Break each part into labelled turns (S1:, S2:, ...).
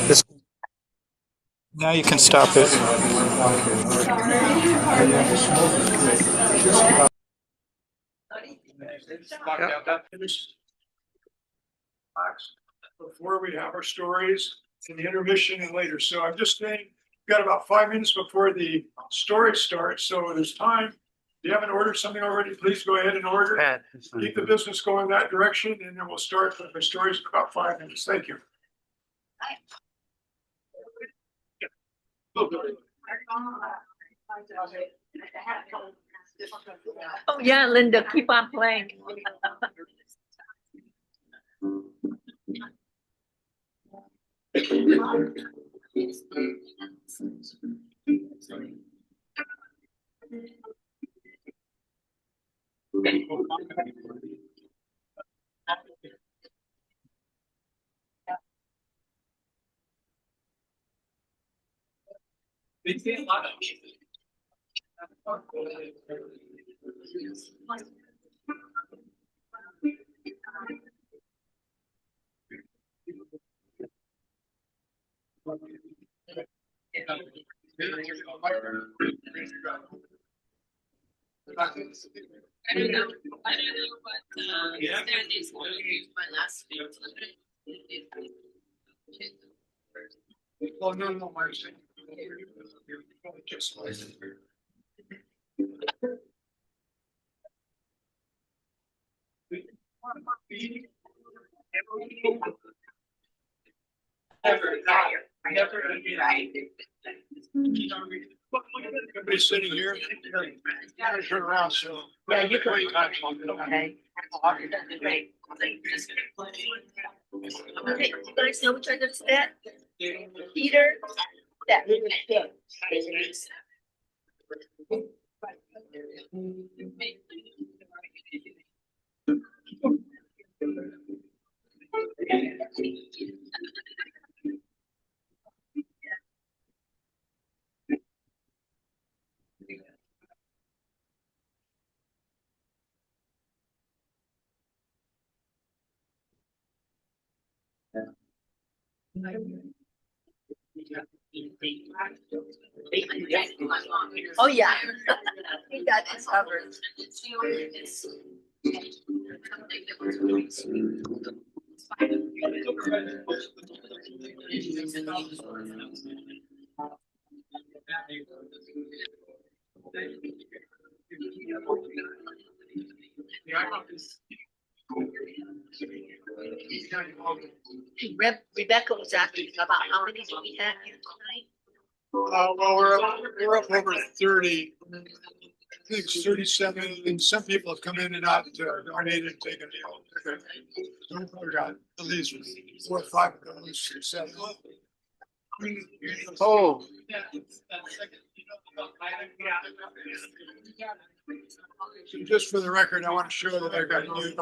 S1: This, now you can stop it.
S2: Before we have our stories in the intermission and later. So I'm just saying, we've got about 5 minutes before the story starts. So there's time. If you haven't ordered something already, please go ahead and order. Keep the business going that direction, and then we'll start with the stories in about 5 minutes. Thank you.
S3: Oh yeah, Linda, keep on playing.
S4: I don't know, but there is one my last name.
S2: Oh, no, Marcy. Just everybody's sitting here. Turn around, so.
S3: Yeah, you can. Okay. Okay, you guys know which other's that? Peter? That. Oh, yeah. We got this covered. Rebecca was asking about how many do we have here tonight?
S2: Well, we're up over 30. I think it's 37, and some people have come in and out, donated and taken the. We got at least 4 or 5 of those, 7.
S1: Oh.
S2: So just for the record, I want to show that I got you.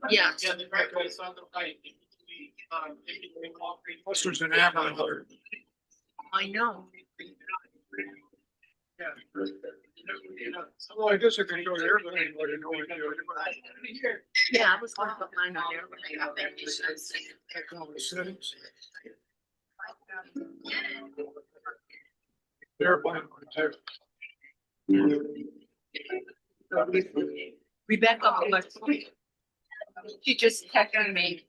S3: Yeah.
S2: Plus there's an amber.
S3: I know.
S2: Yeah. Well, I guess I could go there, but I wouldn't know what to do.
S3: Yeah, I was going to put mine on there.
S2: Settings. Airplane.
S3: Rebecca, she just texted me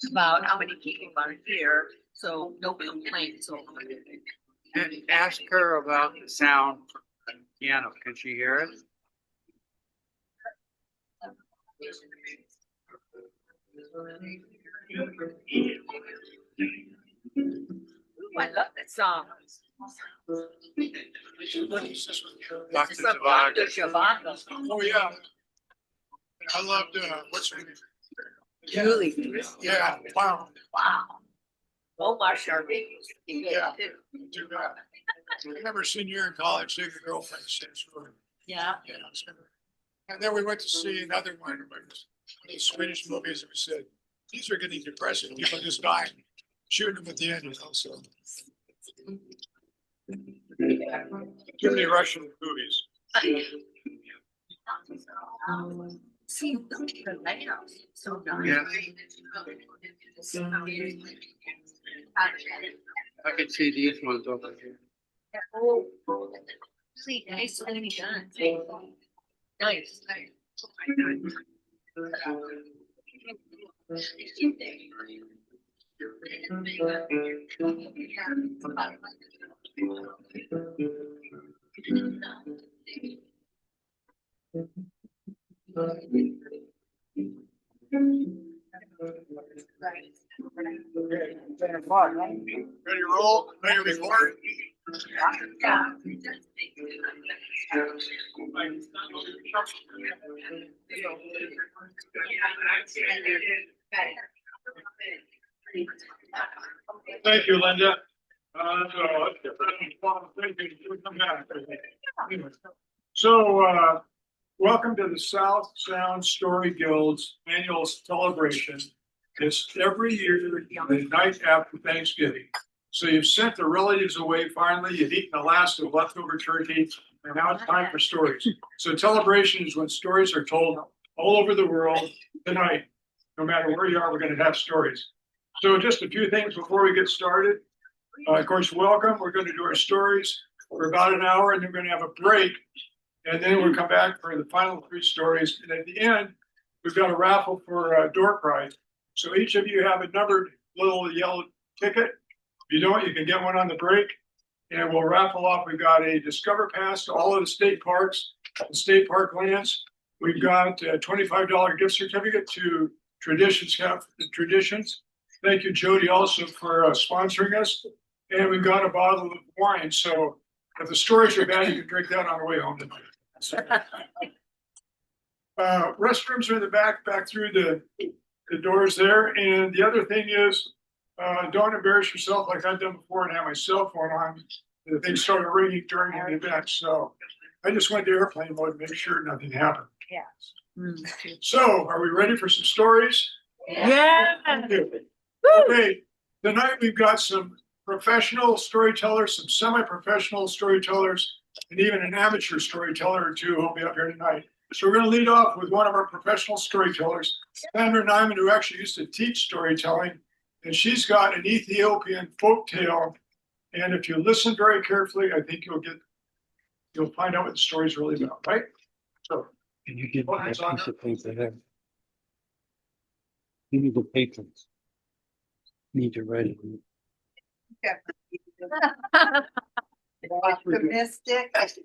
S3: about how many people are here, so no complaints. So.
S5: And ask her about the sound from the piano. Can she hear it?
S3: Ooh, I love that song.
S5: Dr.
S3: Zhivago.
S2: Oh, yeah. I loved, what's her name?
S3: Julie.
S2: Yeah, wow.
S3: Wow. Omar Sharif.
S2: Yeah. Too bad. I remember senior year in college, seeing a girlfriend since.
S3: Yeah.
S2: Yeah. And then we went to see another one of the Swedish movies, and we said, these are getting depressing. People just dying, shooting them at the end, so. Too many Russian movies.
S3: See, the layout, so nice.
S5: Yeah. I can see these ones over here.
S3: See, nice, gonna be done. Nice.
S2: Ready to roll? Ready to record?
S3: Yeah.
S2: Thank you, Linda. So, welcome to the South Sound Story Guild's annual celebration. It's every year, the night after Thanksgiving. So you've sent the relatives away finally, you've eaten the last of leftover turkey, and now it's time for stories. So Tellabration is when stories are told all over the world tonight. No matter where you are, we're going to have stories. So just a few things before we get started. Of course, welcome. We're going to do our stories for about an hour, and then we're going to have a break. And then we'll come back for the final 3 stories. And at the end, we've got a raffle for a door prize. So each of you have a numbered little yellow ticket. If you don't, you can get one on the break. And we'll raffle off. We've got a Discover Pass to all of the state parks and state park lands. We've got a $25 gift certificate to Traditions. Thank you, Jody, also for sponsoring us. And we've got a bottle of wine. So if the stories are bad, you can drink that on the way home tonight. Restrooms are in the back through the doors there. And the other thing is, don't embarrass yourself like I've done before and have my cell phone on. The thing started ringing during the event. So I just went to airplane mode to make sure nothing happened.
S3: Yeah.
S2: So are we ready for some stories?
S3: Yeah.
S2: Okay, tonight we've got some professional storytellers, some semi-professional storytellers, and even an amateur storyteller or two who'll be up here tonight. So we're going to lead off with one of our professional storytellers, Sandra Nyman, who actually used to teach storytelling, and she's got an Ethiopian folk tale. And if you listen very carefully, I think you'll find out what the story is really about, right? So,
S5: Can you give
S2: Go
S5: me
S2: ahead,
S5: that
S2: Sandra.
S5: piece of paper there? Give me the patrons. Need to write it.
S6: Optimistic. As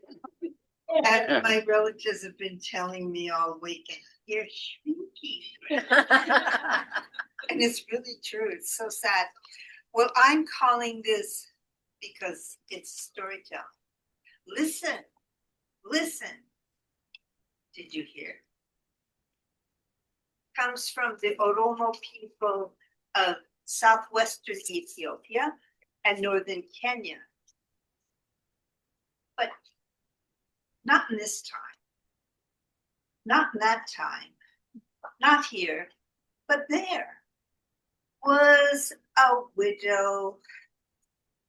S6: my relatives have been telling me all weekend, you're shrieky. And it's really true. It's so sad. Well, I'm calling this because it's storytelling. Listen, listen. Did you hear? Comes from the Oromo people of southwestern Ethiopia and northern Kenya. But not in this time. Not in that time. Not here, but there was a widow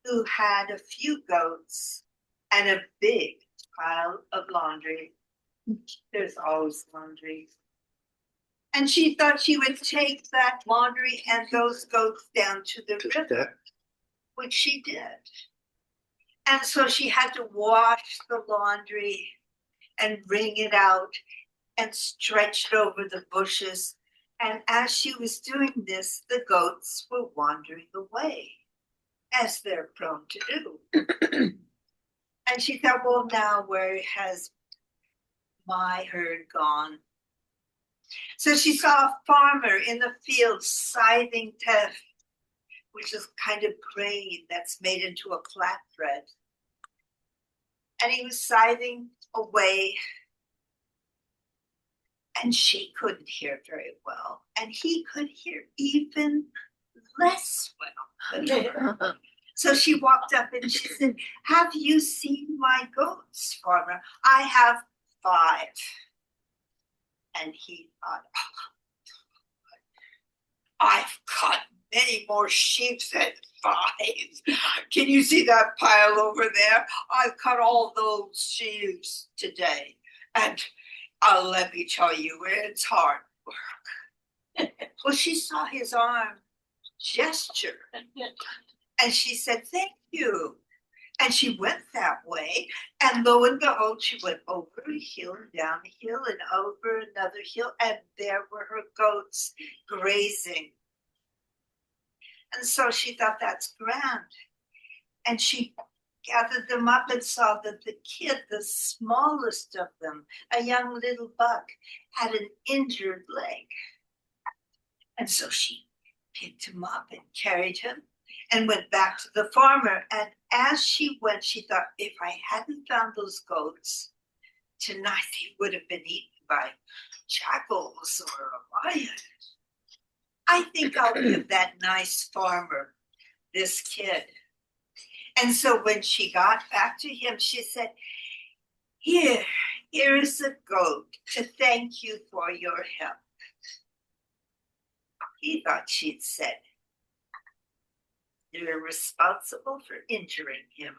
S6: who had a few goats and a big pile of laundry. There's always laundry. And she thought she would take that laundry and those goats down to the river, which she did. And so she had to wash the laundry and wring it out and stretch it over the bushes. And as she was doing this, the goats were wandering away, as they're prone to do. And she thought, well, now where has my herd gone? So she saw a farmer in the field scything teff, which is kind of grain that's made into a flatbread. And he was scything away, and she couldn't hear very well, and he could hear even less well than her. So she walked up and she said, have you seen my goats, farmer? I have 5. And he thought, I've got many more sheep than 5. Can you see that pile over there? I've cut all those sheep today. And let me tell you, it's hard work. Well, she saw his arm gesture. And she said, thank you. And she went that way. And lo and behold, she went over a hill and down a hill and over another hill. And there were her goats grazing. And so she thought, that's grand. And she gathered them up and saw that the kid, the smallest of them, a young little buck, had an injured leg. And so she picked him up and carried him and went back to the farmer. And as she went, she thought, if I hadn't found those goats, tonight they would have been eaten by jackals or a lion. I think I'll give that nice farmer this kid. And so when she got back to him, she said, here's a goat to thank you for your help. He thought she'd said, you're responsible for injuring him.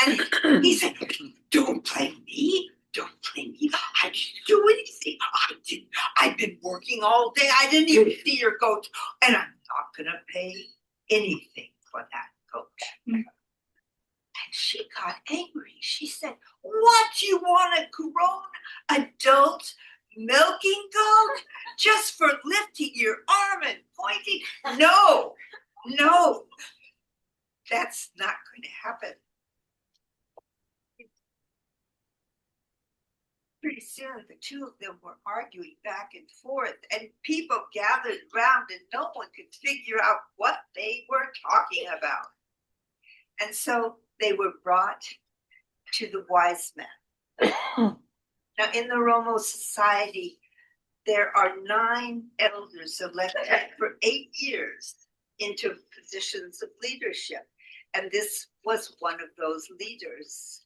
S6: And he said, don't blame me. Don't blame me. I didn't do anything. I've been working all day. I didn't even see your goat. And I'm not going to pay anything for that goat. And she got angry. She said, what, you want a grown adult milking goat just for lifting your arm and pointing? No, that's not going to happen. Pretty soon, the two of them were arguing back and forth, and people gathered round, and no one could figure out what they were talking about. And so they were brought to the wise men. Now, in the Romo society, there are 9 elders elected for 8 years into positions of leadership, and this was one of those leaders.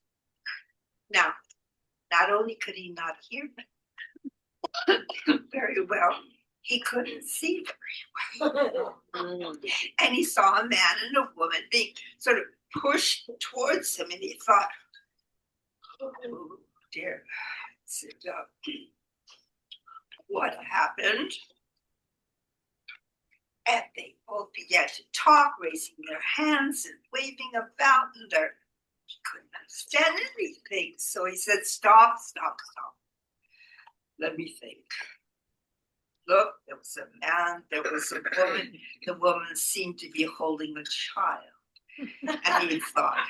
S6: Now, not only could he not hear very well, he couldn't see very well. And he saw a man and a woman being sort of pushed towards him, and he thought, oh dear, sit up. What happened? And they both began to talk, raising their hands and waving about, and he couldn't understand anything. So he said, stop. Let me think. Look, there was a man, there was a woman. The woman seemed to be holding a child. And he thought,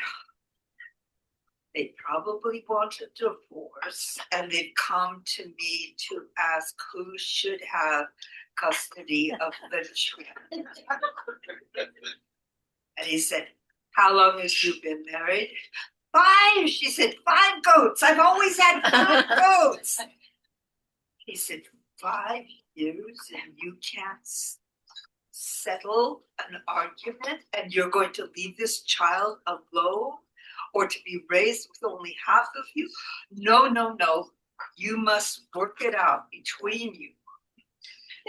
S6: they probably want a divorce, and they've come to me to ask who should have custody of the child. And he said, how long have you been married? 5, she said, 5 goats. I've always had 5 goats. He said, 5 years and you can't settle an argument, and you're going to leave this child alone or to be raised with only half of you? No. You must work it out between you,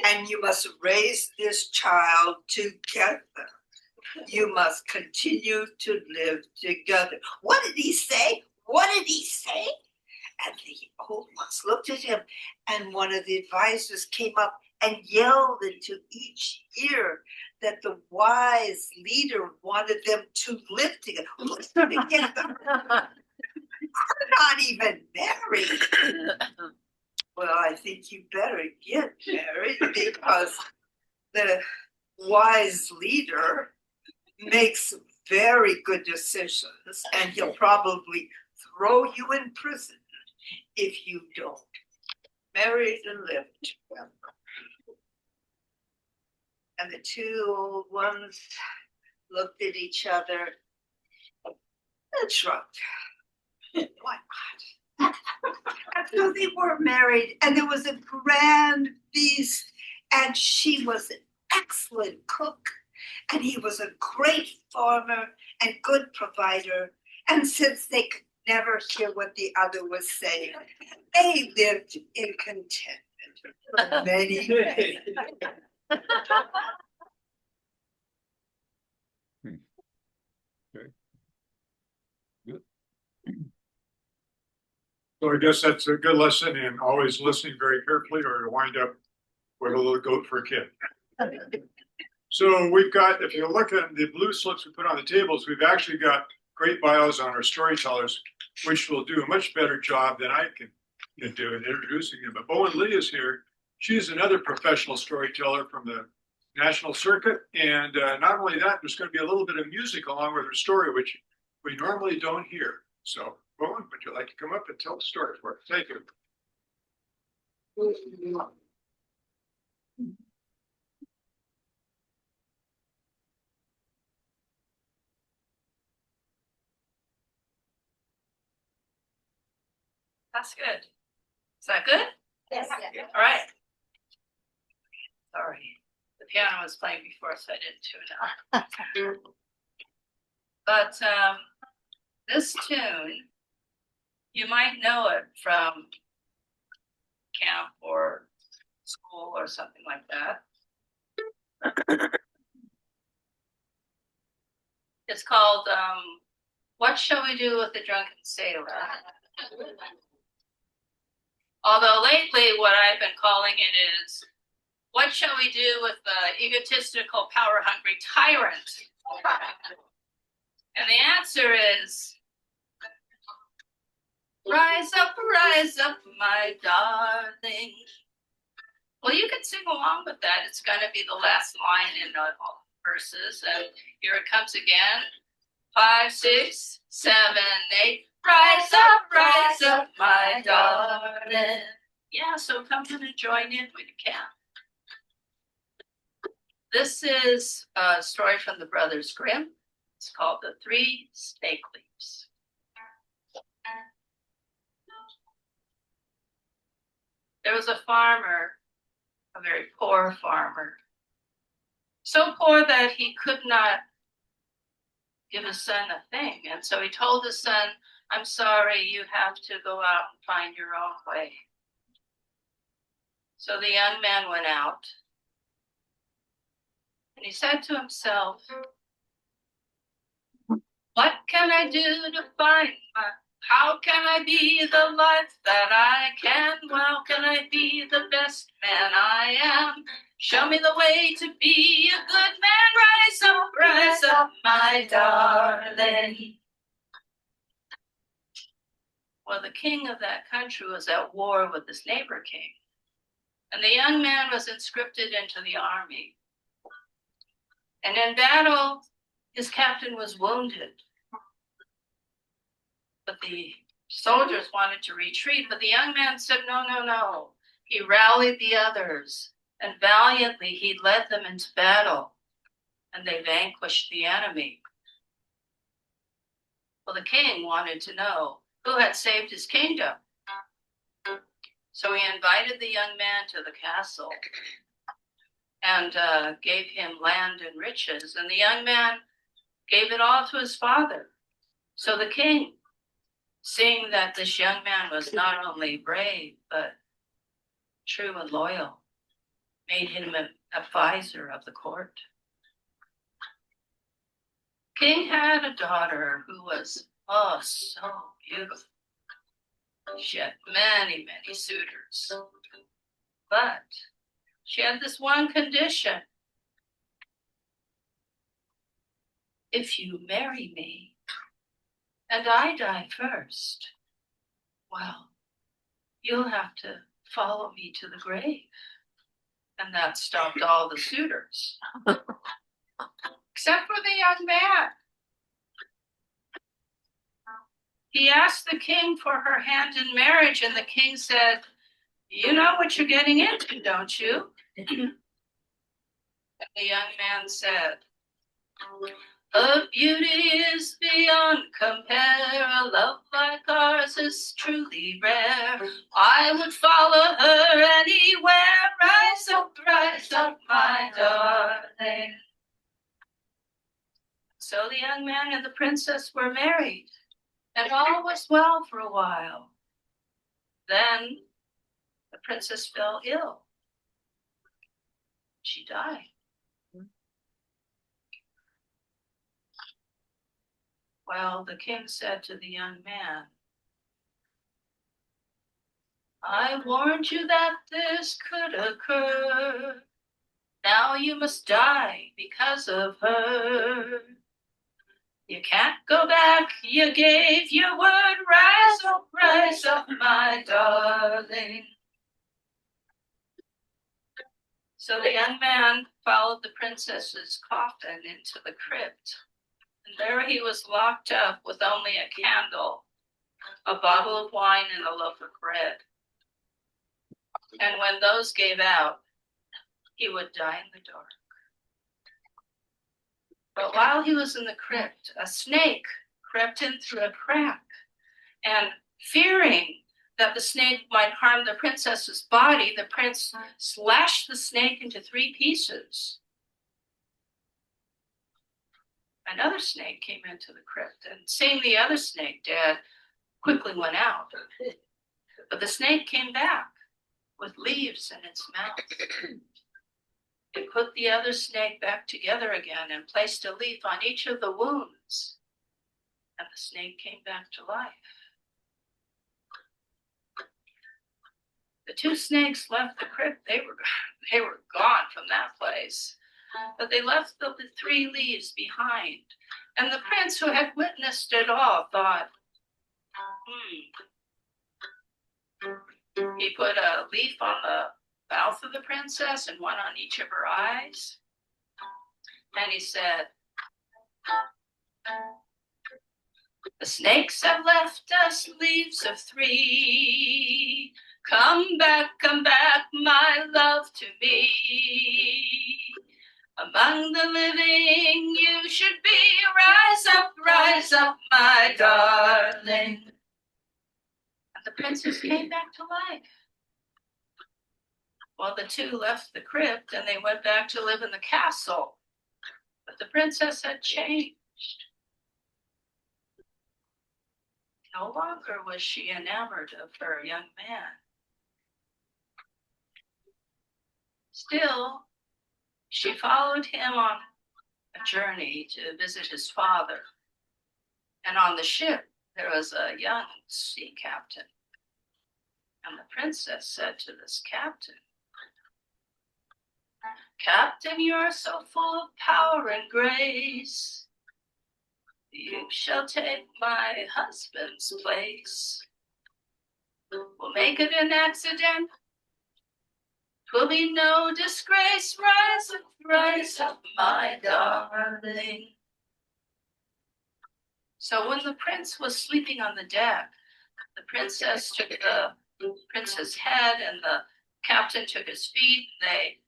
S6: and you must raise this child together. You must continue to live together. What did he say? And the old ones looked at him, and one of the advisors came up and yelled into each ear that the wise leader wanted them to live together. We're not even married. Well, I think you better get married, because the wise leader makes very good decisions, and he'll probably throw you in prison if you don't. Married and live together. And the 2 old ones looked at each other and shrugged. Why not? And so they were married, and there was a grand feast, and she was an excellent cook, and he was a great farmer and good provider. And since they could never hear what the other was saying, they lived in contentment for many days.
S2: So I guess that's a good lesson in always listening very carefully, or to wind up with a little goat for a kid. So we've got, if you look at the blue slips we put on the tables, we've actually got great bios on our storytellers, which will do a much better job than I can do in introducing them. But Bowen Lee is here. She's another professional storyteller from the national circuit. And not only that, there's going to be a little bit of music along with her story, which we normally don't hear. So Bowen, would you like to come up and tell the story for us? Thank you.
S4: That's good. Is that good?
S6: Yes.
S4: All right. Sorry, the piano was playing before, so I didn't tune it. But this tune, you might know it from camp or school or something like that. It's called What Shall We Do with the Drunken Sailor? Although lately what I've been calling it is, what shall we do with the egotistical, power-hungry tyrant? And the answer is, rise up, my darling. Well, you can sing along with that. It's going to be the last line in all verses. And here it comes again. 5, 6, 7, 8. Rise up, my darling. Yeah, so come in and join in when you can. This is a story from the Brothers Grimm. It's called The Three Snake Leaves. There was a farmer, a very poor farmer, so poor that he could not give his son a thing. And so he told his son, I'm sorry, you have to go out and find your own way. So the young man went out and he said to himself, what can I do to find how can I be the life that I can? How can I be the best man I am? Show me the way to be a good man. Rise up, my darling. Well, the king of that country was at war with his neighbor king. And the young man was conscripted into the army. And in battle, his captain was wounded. But the soldiers wanted to retreat, but the young man said, no, no, no. He rallied the others, and valiantly he led them into battle, and they vanquished the enemy. Well, the king wanted to know who had saved his kingdom. So he invited the young man to the castle and gave him land and riches, and the young man gave it all to his father. So the king, seeing that this young man was not only brave, but true and loyal, made him an advisor of the court. King had a daughter who was, oh, so beautiful. She had many, many suitors. But she had this one condition. If you marry me and I die first, well, you'll have to follow me to the grave. And that stopped all the suitors, except for the young man. He asked the king for her hand in marriage, and the king said, you know what you're getting into, don't you? And the young man said, her beauty is beyond compare. A love like ours is truly rare. I would follow her anywhere. Rise up, my darling. So the young man and the princess were married, and all was well for a while. Then the princess fell ill. She died. Well, the king said to the young man, I warned you that this could occur, Now you must die because of her. You can't go back, you gave your word. Rise up, my darling. So the young man followed the princess's coffin into the crypt. And there he was locked up with only a candle, a bottle of wine, and a loaf of bread. And when those gave out, he would die in the dark. But while he was in the crypt, a snake crept in through a crack, and fearing that the snake might harm the princess's body, the prince slashed the snake into 3 pieces. Another snake came into the crypt, and seeing the other snake dead, quickly went out. But the snake came back with leaves in its mouth. It put the other snake back together again and placed a leaf on each of the wounds, and the snake came back to life. The 2 snakes left the crypt. They were gone from that place, but they left the 3 leaves behind. And the prince, who had witnessed it all, thought, He put a leaf on the mouth of the princess and one on each of her eyes. And he said, the snakes have left us leaves of 3. Come back, my love, to me. Among the living you should be. Rise up, my darling. And the princess came back to life. Well, the 2 left the crypt and they went back to live in the castle. But the princess had changed. No longer was she enamored of her young man. Still, she followed him on a journey to visit his father. And on the ship, there was a young sea captain. And the princess said to this captain, Captain, you are so full of power and grace. You shall take my husband's place. We'll make it an accident. 'Twill be no disgrace. Rise up, my darling. So when the prince was sleeping on the deck, the princess took the prince's head and the captain took his feet. They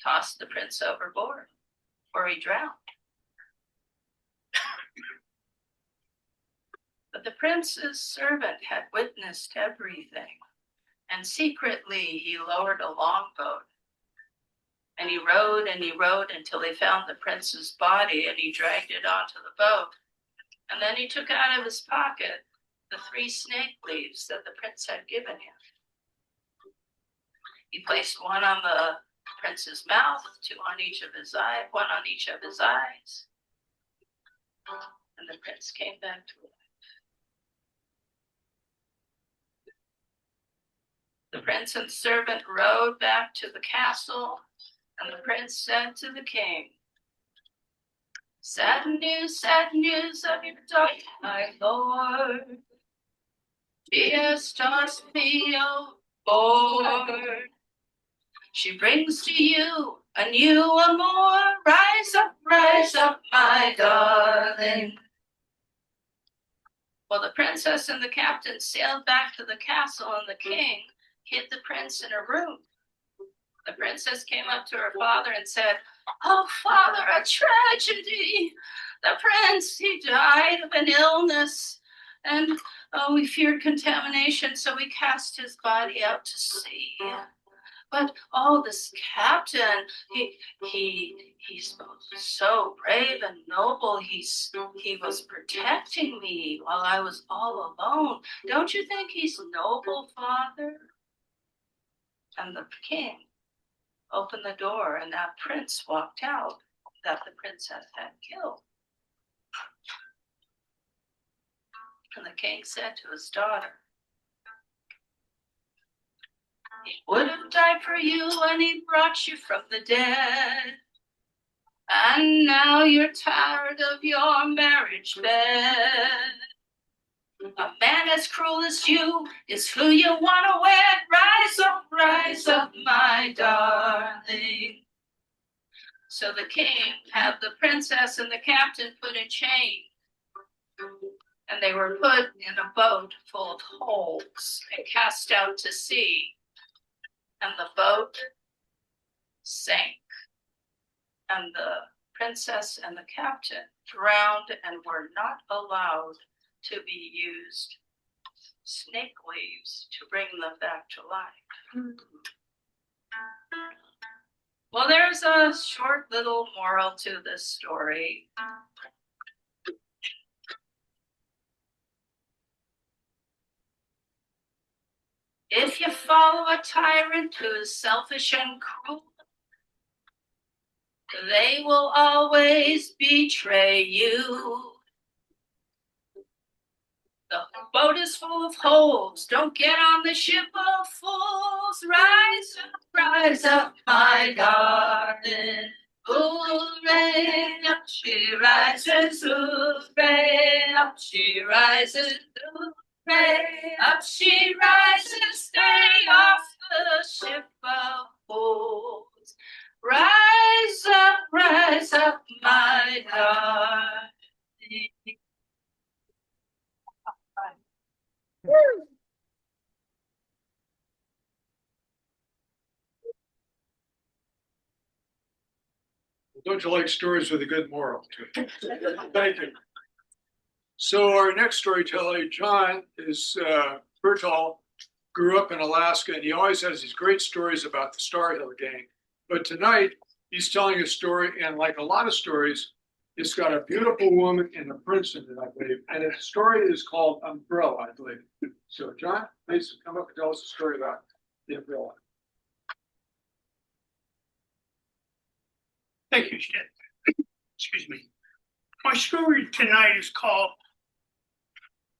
S4: tossed the prince overboard, or he drowned. But the prince's servant had witnessed everything, and secretly he lowered a longboat. And he rowed until he found the prince's body, and he dragged it onto the boat. And then he took out of his pocket the 3 snake leaves that the prince had given him. He placed one on the prince's mouth, 2 on each of his eyes, 1 on each of his eyes. And the prince came back to life. The prince and servant rowed back to the castle, and the prince said to the king, sad news of your daughter, my lord. She has tossed me overboard. She brings to you a new amour. Rise up, my darling. Well, the princess and the captain sailed back to the castle, and the king hid the prince in a room. The princess came up to her father and said, oh, father, a tragedy. The prince, he died of an illness, and we feared contamination, so we cast his body out to sea. But this captain, he's so brave and noble. He was protecting me while I was all alone. Don't you think he's noble, father? And the king opened the door, and that prince walked out that the princess had killed. And the king said to his daughter, He would have died for you when he brought you from the dead. And now you're tired of your marriage bed. A man as cruel as you is who you want to wed. Rise up, my darling. So the king had the princess and the captain put in chains. And they were put in a boat full of holes and cast out to sea. And the boat sank. And the princess and the captain drowned and were not allowed to be used snake waves to bring them back to life. Well, there's a short little moral to this story. If you follow a tyrant who is selfish and cruel, they will always betray you. The boat is full of holes. Don't get on the ship of fools. Rise up, my darling. Hooray, up she rises, hooray, up she rises, hooray, up she rises, stay off the ship of fools. Rise up, my darling.
S2: Don't you like stories with a good moral to it? Thank you. So our next storyteller, John, is Bertall, grew up in Alaska, and he always has these great stories about the Star Hill Gang. But tonight, he's telling a story, and like a lot of stories, it's got a beautiful woman and a prince in it, I believe. And the story is called Umbrella, I believe. So John, please come up and tell us a story about the umbrella.
S7: Thank you, Stan. Excuse me. My story tonight is called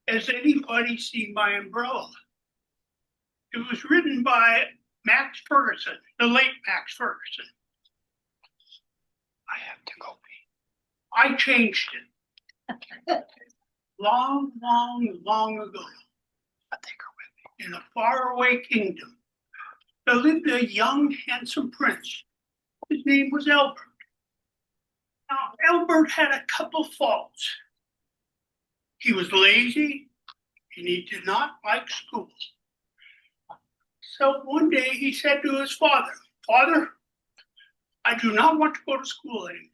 S7: Has Anybody Seen My Umbrella? It was written by Max Ferguson, the late Max Ferguson. I have to go pee. I changed it. Long ago. In a faraway kingdom, there lived a young, handsome prince. His name was Albert. Now, Albert had a couple faults. He was lazy and he did not like school. So one day he said to his father, "Father, I do not want to go to school anymore.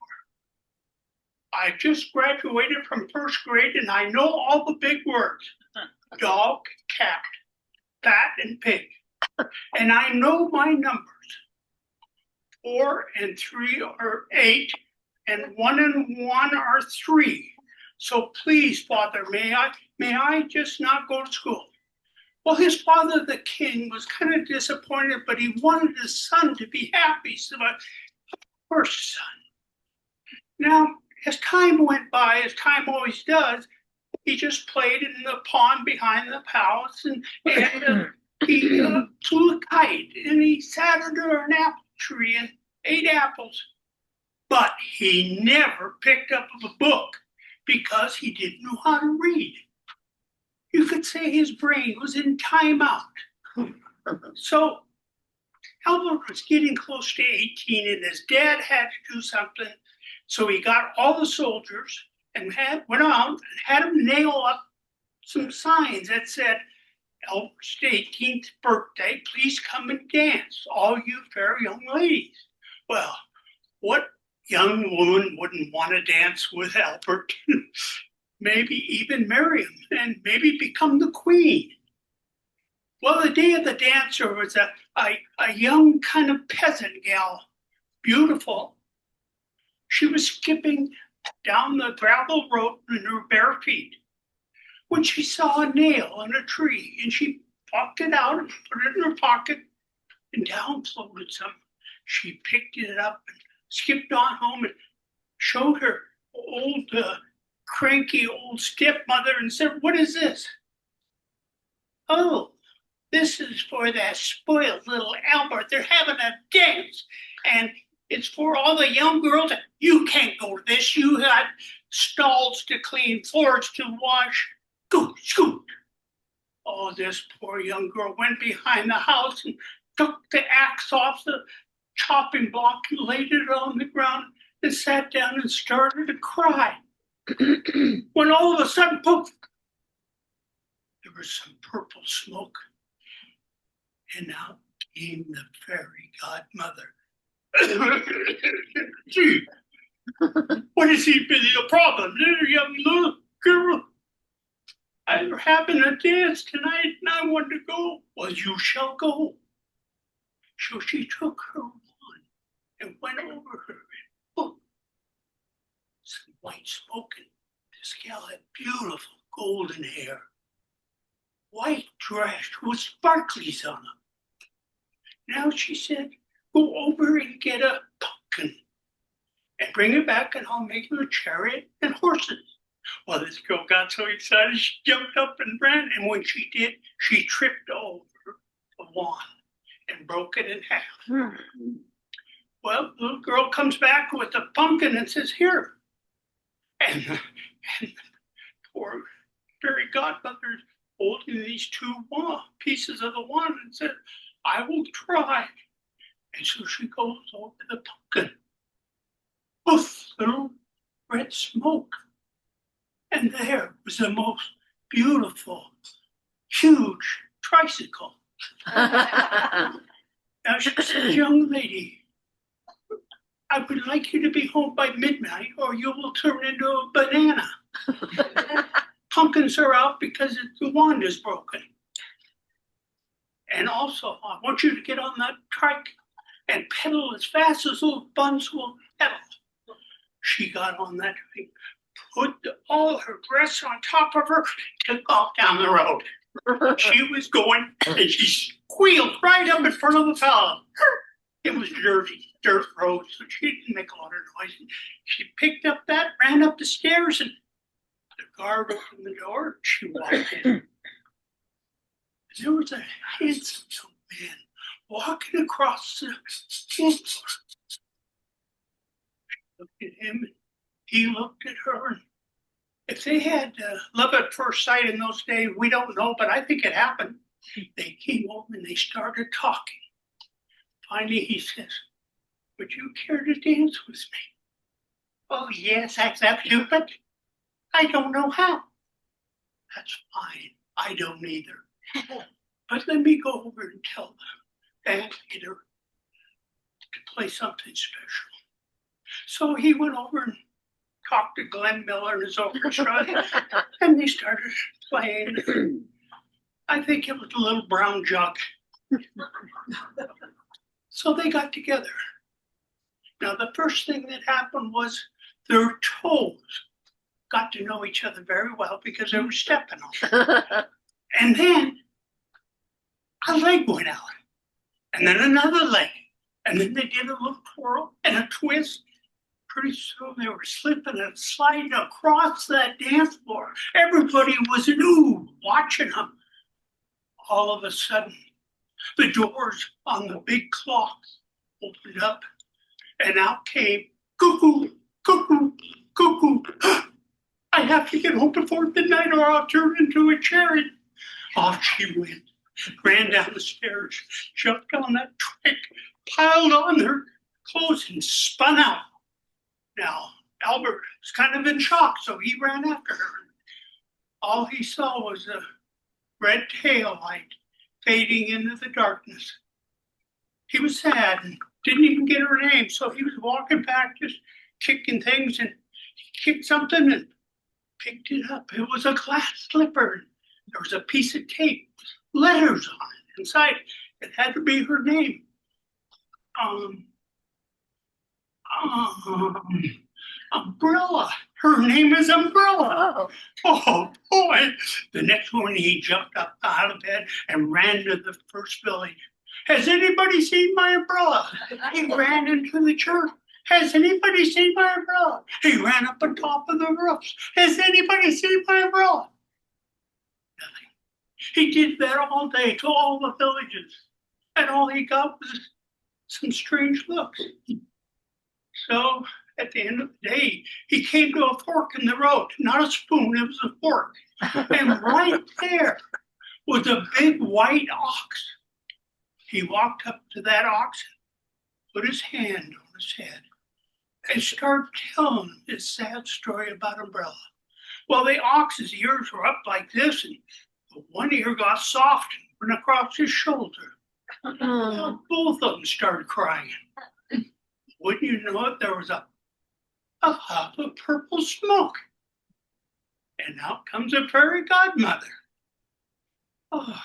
S7: I just graduated from first grade and I know all the big words. Dog, cat, fat, and pig. And I know my numbers. 4 and 3 are 8, and 1 and 1 are 3. So please, Father, may I just not go to school?" Well, his father, the king, was kind of disappointed, but he wanted his son to be happy. So, of course, son. Now, as time went by, as time always does, he just played in the pond behind the palace, and he flew a kite, and he sat under an apple tree and ate apples. But he never picked up a book because he didn't know how to read. You could say his brain was in timeout. So Albert was getting close to 18 and his dad had to do something. So he got all the soldiers and went out and had them nail up some signs that said, "Albert's 18th birthday, please come and dance, all you fair young ladies." Well, what young woman wouldn't want to dance with Albert? Maybe even marry him and maybe become the queen. Well, the day of the dance, there was a young kind of peasant gal, beautiful. She was skipping down the gravel road in her bare feet when she saw a nail in a tree, and she popped it out and put it in her pocket, and down floated some. She picked it up and skipped on home and showed her old, cranky old stepmother and said, "What is this?" "Oh, This is for that spoiled little Albert. They're having a dance. And it's for all the young girls. You can't go to this. You got stalls to clean, floors to wash. Scoot, scoot. Oh, this poor young girl went behind the house and took the axe off the chopping block and laid it on the ground and sat down and started to cry. When all of a sudden, poof, there was some purple smoke. And out came the fairy godmother. Gee, what is the problem, little young little girl? I'm having a dance tonight and I want to go. Well, you shall go. So she took her wand and went over her and boom, some white smoke. And this gal had beautiful golden hair, white dress with sparklies on them. Now she said, go over and get a pumpkin and bring it back and I'll make you a chariot and horses. Well, this girl got so excited, she jumped up and ran. And when she did, she tripped over the wand and broke it in half. Well, the little girl comes back with the pumpkin and says, here. And poor fairy godmother holding these two pieces of the wand and said, I will try. And so she goes over the pumpkin. Poof, little red smoke. And there was the most beautiful, huge tricycle. Now she said, young lady, I would like you to be home by midnight or you will turn into a banana. Pumpkins are out because the wand is broken. And also, I want you to get on that trike and pedal as fast as those buns will pedal. She got on that trike, put all her dress on top of her, took off down the road. She was going, and she squealed right up in front of the fellow. It was dirty, dirt road, so she didn't make a lot of noise. She picked up that, ran up the stairs, and the guard opened the door, and she walked in. There was a handsome young man walking across the floor. She looked at him, and he looked at her. And if they had love at first sight in those days, we don't know, but I think it happened. They came over and they started talking. Finally, he says, would you care to dance with me? Oh, yes, I accept you, but I don't know how. That's fine. I don't either. But let me go over and tell the band leader to play something special. So he went over and talked to Glenn Miller and his orchestra, and they started playing. I think it was a little brown jug. So they got together. Now, the first thing that happened was their toes got to know each other very well because they were stepping on it. And then a leg went out, and then another leg, and then they did a little twirl and a twist. Pretty soon they were slipping and sliding across that dance floor. Everybody was new watching them. All of a sudden, the doors on the big clock opened up, and out came cuckoo, cuckoo, cuckoo. I have to get home before midnight or I'll turn into a chariot. Off she went, ran down the stairs, jumped on that trike, piled on her clothes and spun out. Now, Albert was kind of in shock, so he ran after her. All he saw was a red tail light fading into the darkness. He was sad and didn't even get her name, so he was walking back, just kicking things, and he kicked something and picked it up. It was a glass slipper. There was a piece of tape, letters on it inside. It had to be her name. Umbrella. Her name is Umbrella. Oh boy. The next morning he jumped up out of bed and ran to the first village. Has anybody seen my umbrella? He ran into the church. Has anybody seen my umbrella? He ran up on top of the roofs. Has anybody seen my umbrella? Nothing. He did that all day to all the villages, and all he got was some strange looks. So at the end of the day, he came to a fork in the road, not a spoon, it was a fork. And right there was a big white ox. He walked up to that ox, put his hand on his head, and started telling him his sad story about Umbrella. Well, the ox's ears were up like this, and one ear got soft and went across his shoulder. Well, both of them started crying. Wouldn't you know it, there was a puff of purple smoke. And out comes a fairy godmother. Oh,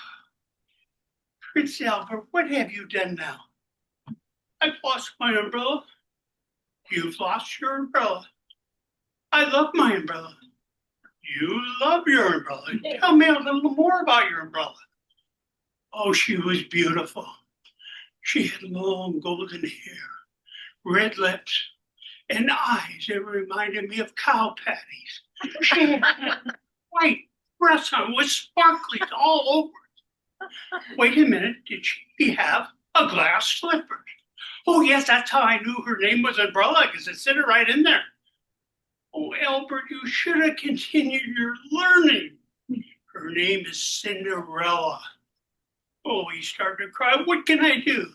S7: Prince Albert, what have you done now? I've lost my umbrella. You've lost your umbrella. I love my umbrella. You love your umbrella. Tell me a little more about your umbrella. Oh, she was beautiful. She had long golden hair, red lips, and eyes that reminded me of cow patties. She had white breasts on with sparkles all over it. Wait a minute, did she have a glass slipper? Oh, yes, that's how I knew her name was Umbrella, because it said it right in there. Oh, Albert, you should have continued your learning. Her name is Cinderella. Oh, he started to cry. What can I do?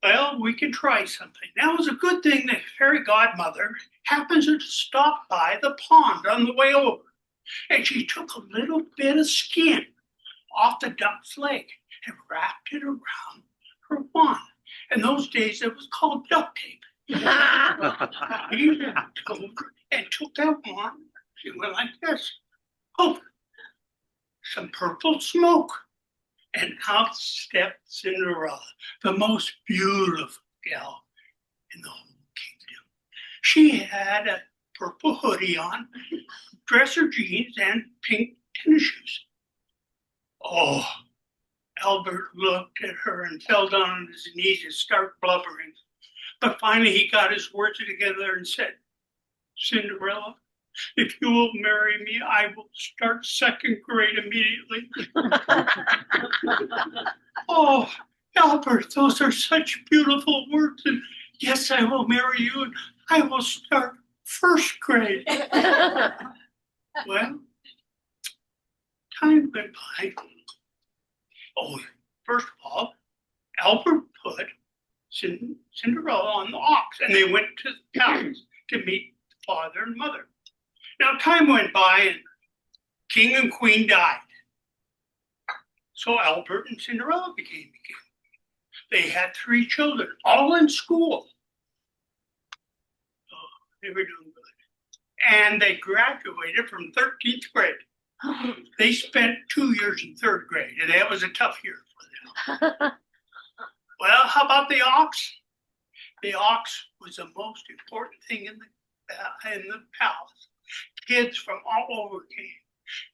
S7: Well, we can try something. Now, it's a good thing the fairy godmother happens to stop by the pond on the way over. And she took a little bit of skin off the duck's leg and wrapped it around her wand. In those days, it was called duct tape. He wrapped over and took that wand. She went like this. Oh, some purple smoke. And out stepped Cinderella, the most beautiful gal in the whole kingdom. She had a purple hoodie on, dresser jeans, and pink tennis shoes. Oh, Albert looked at her and fell down on his knees and started blubbering. But finally he got his words together and said, Cinderella, if you will marry me, I will start second grade immediately. Oh, Albert, those are such beautiful words. And yes, I will marry you and I will start first grade. Well, time went by. Oh, first of all, Albert put Cinderella on the ox and they went to the palace to meet the father and mother. Now, time went by and King and Queen died. So Albert and Cinderella became king. They had 3 children, all in school. Oh, they were doing good. And they graduated from 13th grade. They spent 2 years in 3rd grade, and that was a tough year for them. Well, how about the ox? The ox was the most important thing in the palace. Kids from all over came.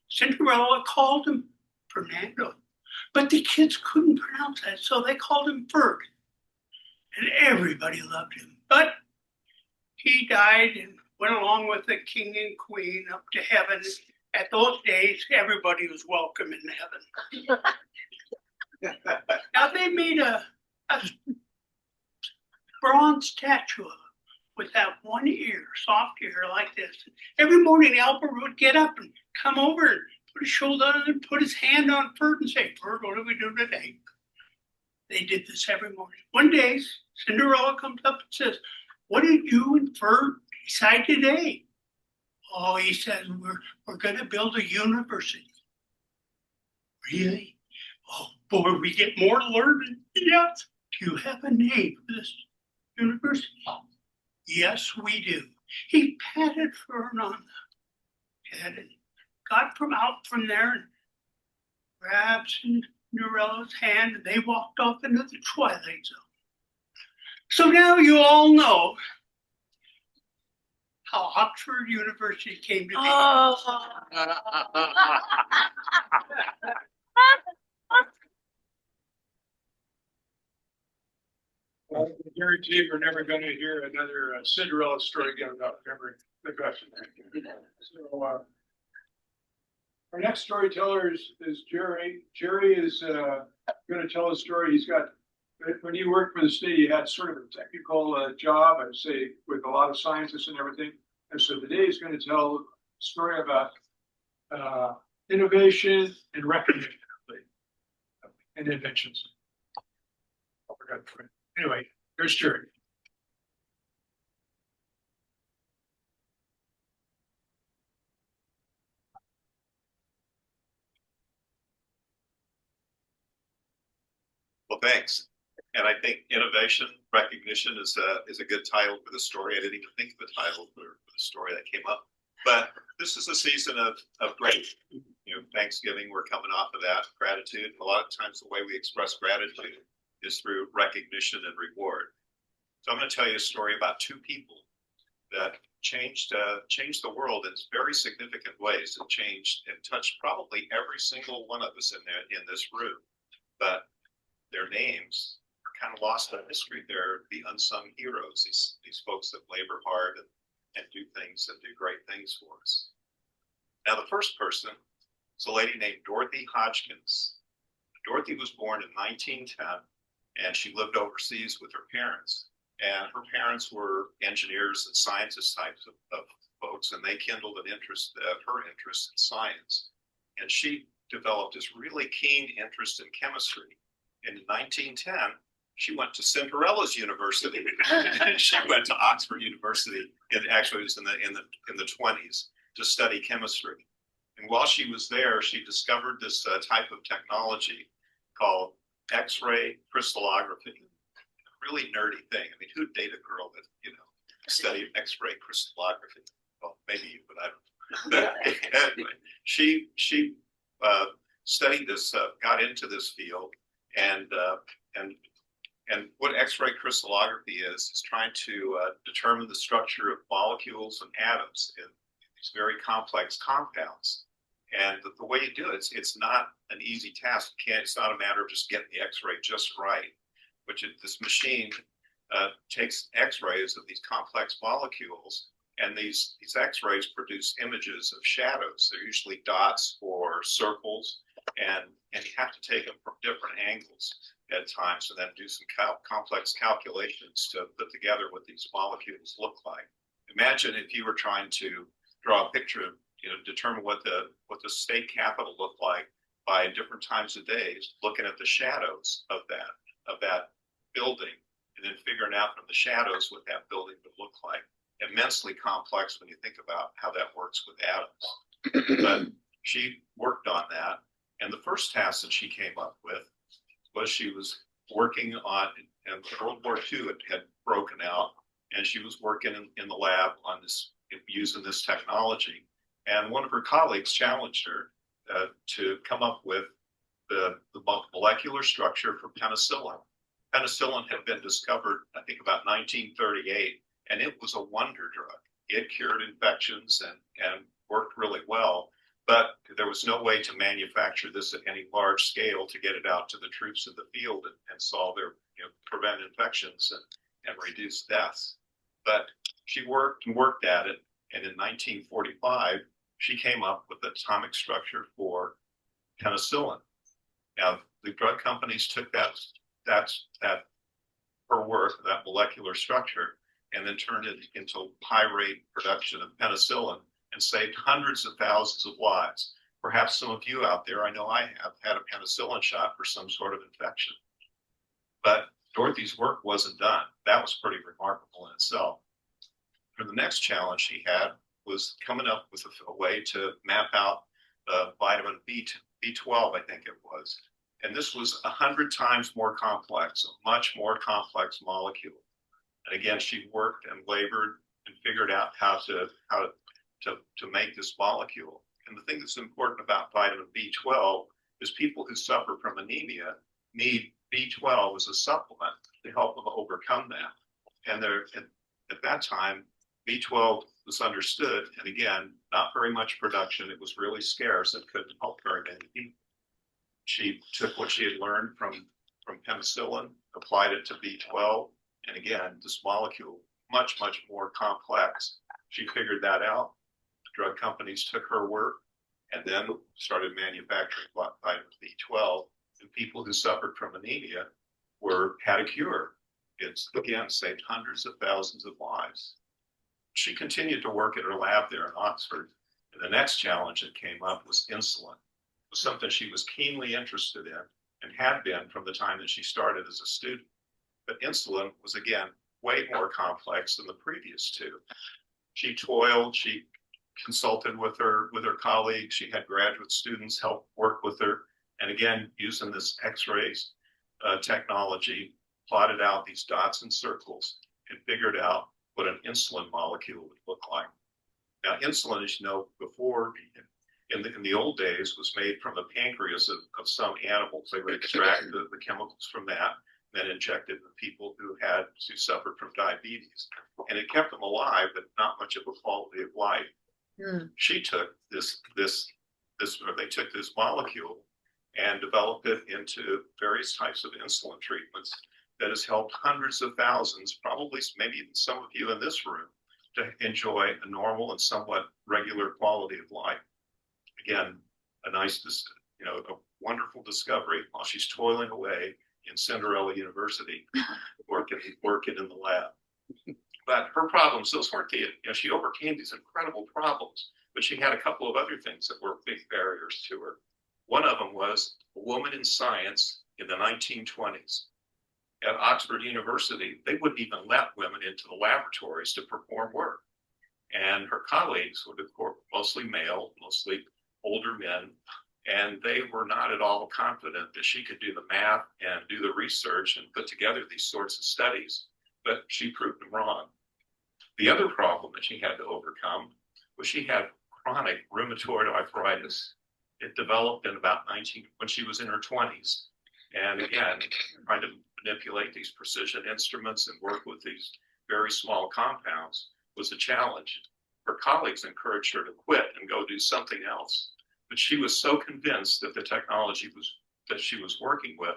S7: Cinderella called him Fernando, but the kids couldn't pronounce that, so they called him Ferg. And everybody loved him. But he died and went along with the king and queen up to heaven. At those days, everybody was welcome in heaven. Now they made a bronze statue of him with that one ear, soft ear like this. Every morning, Albert would get up and come over and put his shoulder on and put his hand on Ferd and say, Ferd, what do we do today? They did this every morning. One day, Cinderella comes up and says, what did you and Ferd decide today? Oh, he says, we're going to build a university. Really? Oh, boy, we get more learning. Yes. Do you have a name for this university? Yes, we do. He patted Fern on the head and got out from there and grabbed Cinderella's hand and they walked off into the twilight zone. So now you all know how Oxford University came to be.
S2: I guarantee we're never going to hear another Cinderella story again about remembering the question. So, Our next storyteller is Jerry. Jerry is going to tell a story. He's got, when he worked for the state, he had sort of a technical job, I'd say, with a lot of scientists and everything. And so today he's going to tell a story about innovation and recognition and inventions. I forgot the phrase. Anyway, here's Jerry.
S8: Well, thanks. And I think innovation recognition is a good title for the story. I didn't even think of the title for the story that came up. But this is a season of great. Thanksgiving, we're coming off of that, gratitude. A lot of times the way we express gratitude is through recognition and reward. So I'm going to tell you a story about two people that changed the world in very significant ways and touched probably every single one of us in this room. But their names are kind of lost in history. They're the unsung heroes, these folks that labor hard and do things and do great things for us. Now, the first person is a lady named Dorothy Hodgkins. Dorothy was born in 1910, and she lived overseas with her parents. And her parents were engineers and scientist types of folks, and they kindled her interest in science. And she developed this really keen interest in chemistry. In 1910, she went to Cinderella's University. She went to Oxford University. Actually, it was in the 20s to study chemistry. And while she was there, she discovered this type of technology called X-ray crystallography. A really nerdy thing. I mean, who'd date a girl that studied X-ray crystallography? Well, maybe you, but I don't know. But anyway, she studied this, got into this field. And what X-ray crystallography is trying to determine the structure of molecules and atoms in these very complex compounds. And the way you do it, it's not an easy task. It's not a matter of just getting the X-ray just right. This machine takes X-rays of these complex molecules, and these X-rays produce images of shadows. They're usually dots or circles. And you have to take them from different angles at times and then do some complex calculations to put together what these molecules look like. Imagine if you were trying to draw a picture, determine what the state capitol looked like by different times of days, looking at the shadows of that building, and then figuring out from the shadows what that building would look like. Immensely complex when you think about how that works with atoms. But she worked on that. And the first task that she came up with was she was working on, and World War II had broken out, and she was working in the lab on this, using this technology. And one of her colleagues challenged her to come up with the molecular structure for penicillin. Penicillin had been discovered, I think, about 1938, and it was a wonder drug. It cured infections and worked really well. But there was no way to manufacture this at any large scale to get it out to the troops in the field and solve their, prevent infections and reduce deaths. But she worked at it, and in 1945, she came up with the atomic structure for penicillin. Now, the drug companies took her work, that molecular structure, and then turned it into high rate production of penicillin, and saved hundreds of thousands of lives. Perhaps some of you out there, I know I have, had a penicillin shot for some sort of infection. But Dorothy's work wasn't done. That was pretty remarkable in itself. For the next challenge she had was coming up with a way to map out vitamin B12, I think it was. And this was 100 times more complex, a much more complex molecule. And again, she worked and labored and figured out how to make this molecule. And the thing that's important about vitamin B12 is people who suffer from anemia need B12 as a supplement to help them overcome that. And at that time, B12 was understood, and again, not very much production. It was really scarce and couldn't help very many people. She took what she had learned from penicillin, applied it to B12, and again, this molecule, much, much more complex. She figured that out. Drug companies took her work, and then started manufacturing vitamin B12. And people who suffered from anemia had a cure. It's again saved hundreds of thousands of lives. She continued to work at her lab there in Oxford. And the next challenge that came up was insulin. It was something she was keenly interested in and had been from the time that she started as a student. But insulin was, again, way more complex than the previous two. She toiled, she consulted with her colleagues, she had graduate students help work with her. And again, using this X-rays technology, plotted out these dots and circles and figured out what an insulin molecule would look like. Now, insulin, as you know, before in the old days, was made from the pancreas of some animals. They would extract the chemicals from that, then inject it in people who suffered from diabetes, and it kept them alive, but not much of a quality of life. She took they took this molecule and developed it into various types of insulin treatments that has helped hundreds of thousands, probably maybe even some of you in this room, to enjoy a normal and somewhat regular quality of life. Again, a wonderful discovery while she's toiling away in Cinderella University, working in the lab. But her problems, those weren't she overcame these incredible problems, but she had a couple of other things that were big barriers to her. One of them was a woman in science in the 1920s. At Oxford University, they wouldn't even let women into the laboratories to perform work. And her colleagues were mostly male, mostly older men, and they were not at all confident that she could do the math and do the research and put together these sorts of studies, but she proved them wrong. The other problem that she had to overcome was she had chronic rheumatoid arthritis. It developed when she was in her 20s. And again, trying to manipulate these precision instruments and work with these very small compounds was a challenge. Her colleagues encouraged her to quit and go do something else. But she was so convinced that the technology that she was working with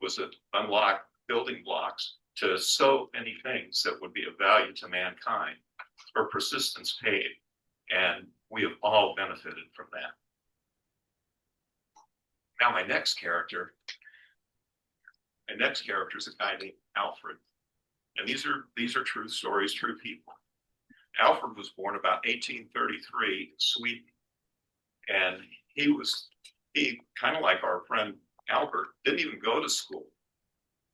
S8: was to unlock building blocks to so many things that would be of value to mankind. Her persistence paid, and we have all benefited from that. Now, my next character is a guy named Alfred. And these are true stories, true people. Alfred was born about 1833 in Sweden. And he kind of like our friend Albert, didn't even go to school.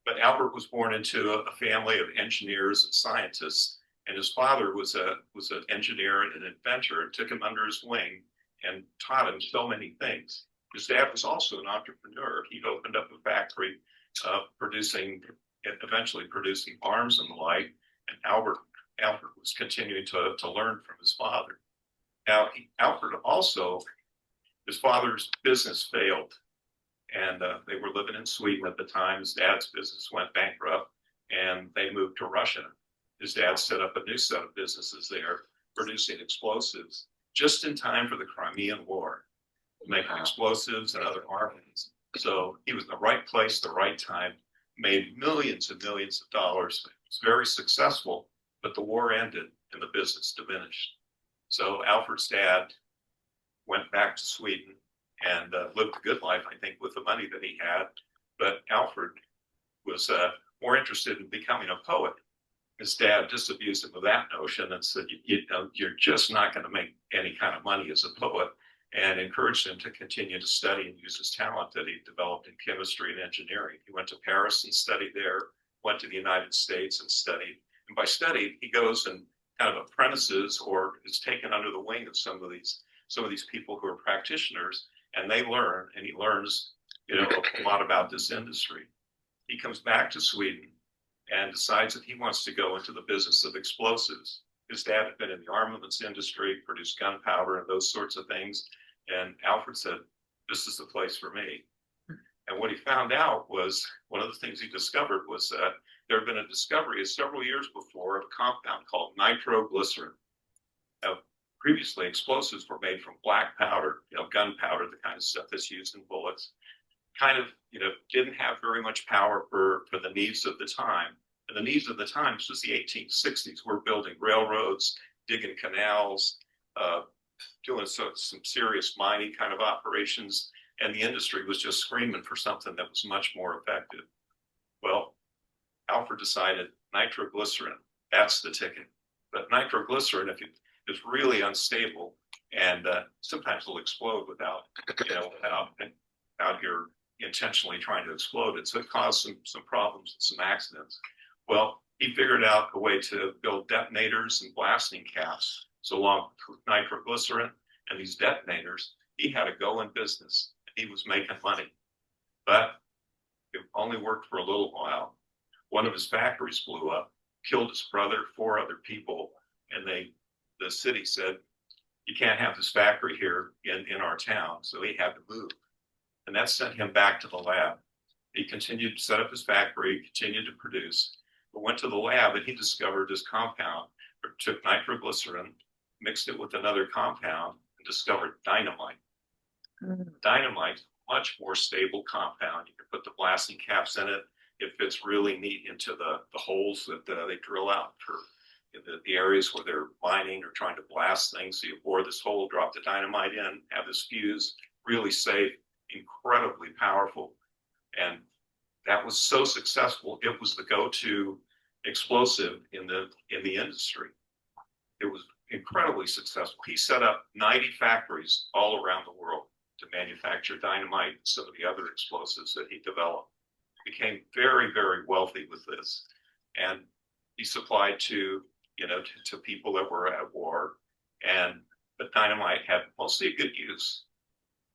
S8: But Albert was born into a family of engineers and scientists. And his father was an engineer and an inventor, and took him under his wing and taught him so many things. His dad was also an entrepreneur. He'd opened up a factory eventually producing arms and the like. And Albert was continuing to learn from his father. Now, Alfred also, his father's business failed. And they were living in Sweden at the time. His dad's business went bankrupt, and they moved to Russia. His dad set up a new set of businesses there, producing explosives, just in time for the Crimean War, making explosives and other armaments. So he was in the right place, the right time, made millions and millions of dollars. It was very successful, but the war ended and the business diminished. So Alfred's dad went back to Sweden and lived a good life, I think, with the money that he had. But Alfred was more interested in becoming a poet. His dad disabused him of that notion and said, you're just not going to make any kind of money as a poet, and encouraged him to continue to study and use his talent that he developed in chemistry and engineering. He went to Paris and studied there, went to the United States and studied. And by study, he goes and kind of apprentices or is taken under the wing of some of these people who are practitioners, and they learn, and he learns, a lot about this industry. He comes back to Sweden and decides that he wants to go into the business of explosives. His dad had been in the armaments industry, produced gunpowder and those sorts of things. And Alfred said, this is the place for me. And what he found out was, one of the things he discovered was that there had been a discovery several years before of a compound called nitroglycerin. Now, previously, explosives were made from black powder, gunpowder, the kind of stuff that's used in bullets. Didn't have very much power for the needs of the time. And the needs of the time, this was the 1860s. We're building railroads, digging canals, doing some serious mining kind of operations, and the industry was just screaming for something that was much more effective. Well, Alfred decided nitroglycerin, that's the ticket. But nitroglycerin, if it is really unstable, and sometimes it'll explode without your intentionally trying to explode it. So it caused some problems and some accidents. Well, he figured out a way to build detonators and blasting caps. So along with nitroglycerin and these detonators, he had a go in business. He was making money, but it only worked for a little while. One of his factories blew up, killed his brother, 4 other people, and the city said, you can't have this factory here in our town. So he had to move. And that sent him back to the lab. He continued to set up his factory, continued to produce, but went to the lab and he discovered this compound, took nitroglycerin, mixed it with another compound, and discovered dynamite. Dynamite, much more stable compound. You can put the blasting caps in it. It fits really neat into the holes that they drill out for the areas where they're mining or trying to blast things. So you bore this hole, drop the dynamite in, have this fuse, really safe, incredibly powerful. And that was so successful, it was the go-to explosive in the industry. It was incredibly successful. He set up 90 factories all around the world to manufacture dynamite and some of the other explosives that he developed. He became very, very wealthy with this. And he supplied to people that were at war. But dynamite had mostly a good use.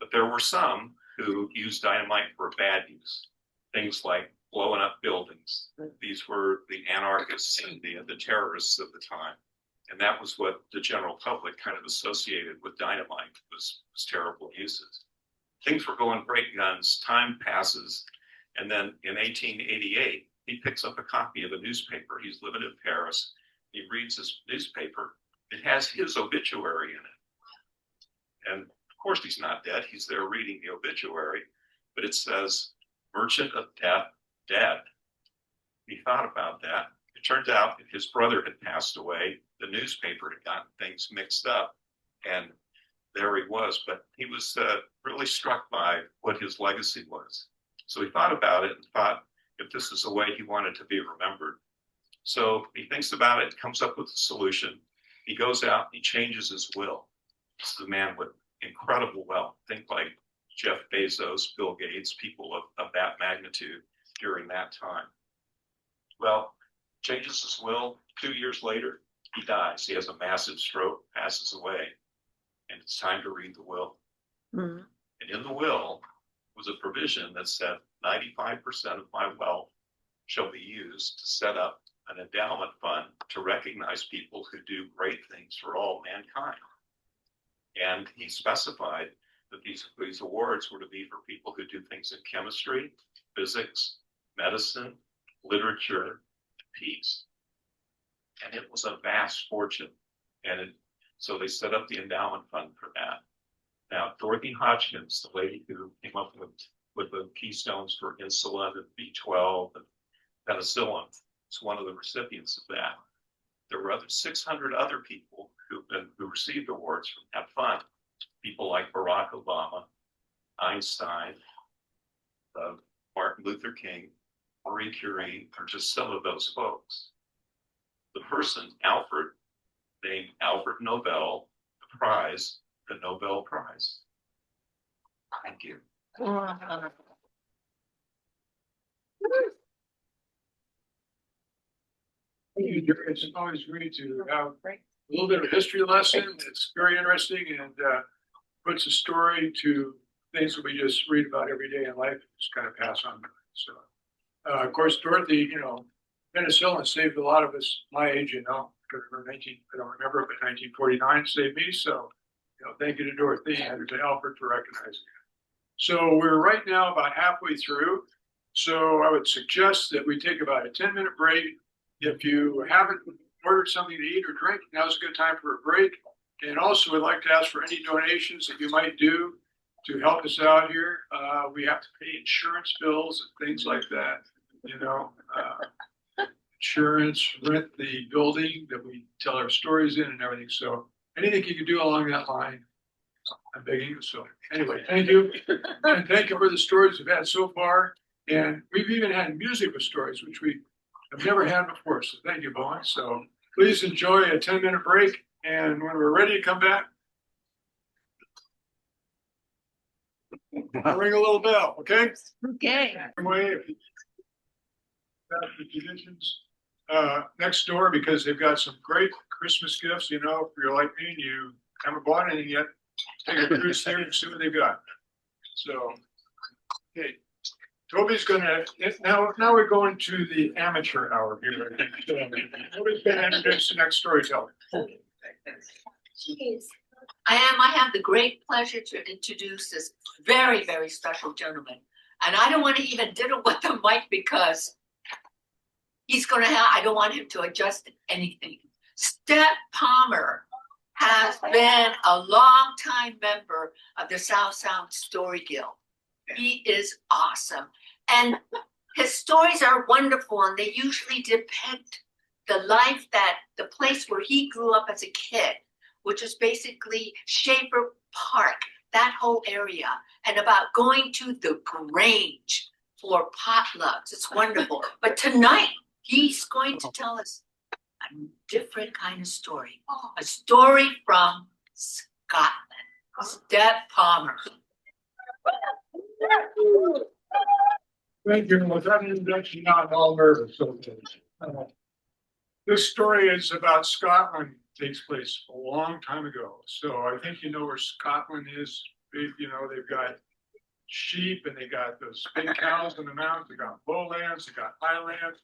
S8: But there were some who used dynamite for bad use. Things like blowing up buildings. These were the anarchists and the terrorists of the time. And that was what the general public kind of associated with dynamite was terrible uses. Things were going great guns, time passes. And then in 1888, he picks up a copy of a newspaper. He's living in Paris. He reads this newspaper. It has his obituary in it. And of course, he's not dead. He's there reading the obituary. But it says, Merchant of Death, dead. He thought about that. It turns out that his brother had passed away. The newspaper had gotten things mixed up. And there he was. But he was really struck by what his legacy was. So he thought about it and thought if this is the way he wanted to be remembered. So he thinks about it, comes up with a solution. He goes out, he changes his will. This is a man with incredible wealth. Think like Jeff Bezos, Bill Gates, people of that magnitude during that time. Well, changes his will. 2 years later, he dies. He has a massive stroke, passes away, and it's time to read the will. And in the will was a provision that said 95% of my wealth shall be used to set up an endowment fund to recognize people who do great things for all mankind. And he specified that these awards were to be for people who do things in chemistry, physics, medicine, literature, peace. And it was a vast fortune. So they set up the endowment fund for that. Now, Dorothy Hodgkins, the lady who came up with the keystones for insulin and B12 and penicillin, is one of the recipients of that. There were 600 other people who received awards from that fund. People like Barack Obama, Einstein, Martin Luther King, Marie Curie, are just some of those folks. The person, Alfred, named Alfred Nobel, the prize, the Nobel Prize. Thank you.
S2: It's always great to have a little bit of history lesson. It's very interesting and puts a story to things that we just read about every day in life. Just kind of pass on. So, of course, Dorothy, penicillin saved a lot of us my age. I don't remember, but 1949 saved me. So, thank you to Dorothy and to Alfred for recognizing it. So we're right now about halfway through. So I would suggest that we take about a 10-minute break. If you haven't ordered something to eat or drink, now's a good time for a break. And also, we'd like to ask for any donations that you might do to help us out here. We have to pay insurance bills and things like that. Insurance, rent the building that we tell our stories in and everything. So anything you can do along that line, I'm begging you. So anyway, thank you. And thank you for the stories we've had so far. And we've even had music with stories, which we have never had before. So thank you, Bowen. So please enjoy a 10-minute break. And when we're ready to come back, I'll ring a little bell, okay?
S3: Okay.
S2: Way, that's the traditions next door, because they've got some great Christmas gifts. You know, if you're like me and you haven't bought anything yet, take a cruise there and see what they've got. So, okay, Toby's gonna now. Now we're going to the amateur hour here. Toby's gonna introduce the next storyteller.
S3: I have the great pleasure to introduce this very, very special gentleman. And I don't want to even diddle with the mic because he's going to have, I don't want him to adjust anything. Step Palmer has been a longtime member of the South Sound Story Guild. He is awesome. And his stories are wonderful, and they usually depict the life that the place where he grew up as a kid, which is basically Schaefer Park, that whole area, and about going to the Grange for potlucks. It's wonderful. But tonight, he's going to tell us a different kind of story, a story from Scotland. Step Palmer.
S2: Thank you. With that introduction, not all nervous. So, this story is about Scotland. Takes place a long time ago. So I think you know where Scotland is. You know, they've got sheep and they got those big cows in the mountains. They got lowlands, they got highlands.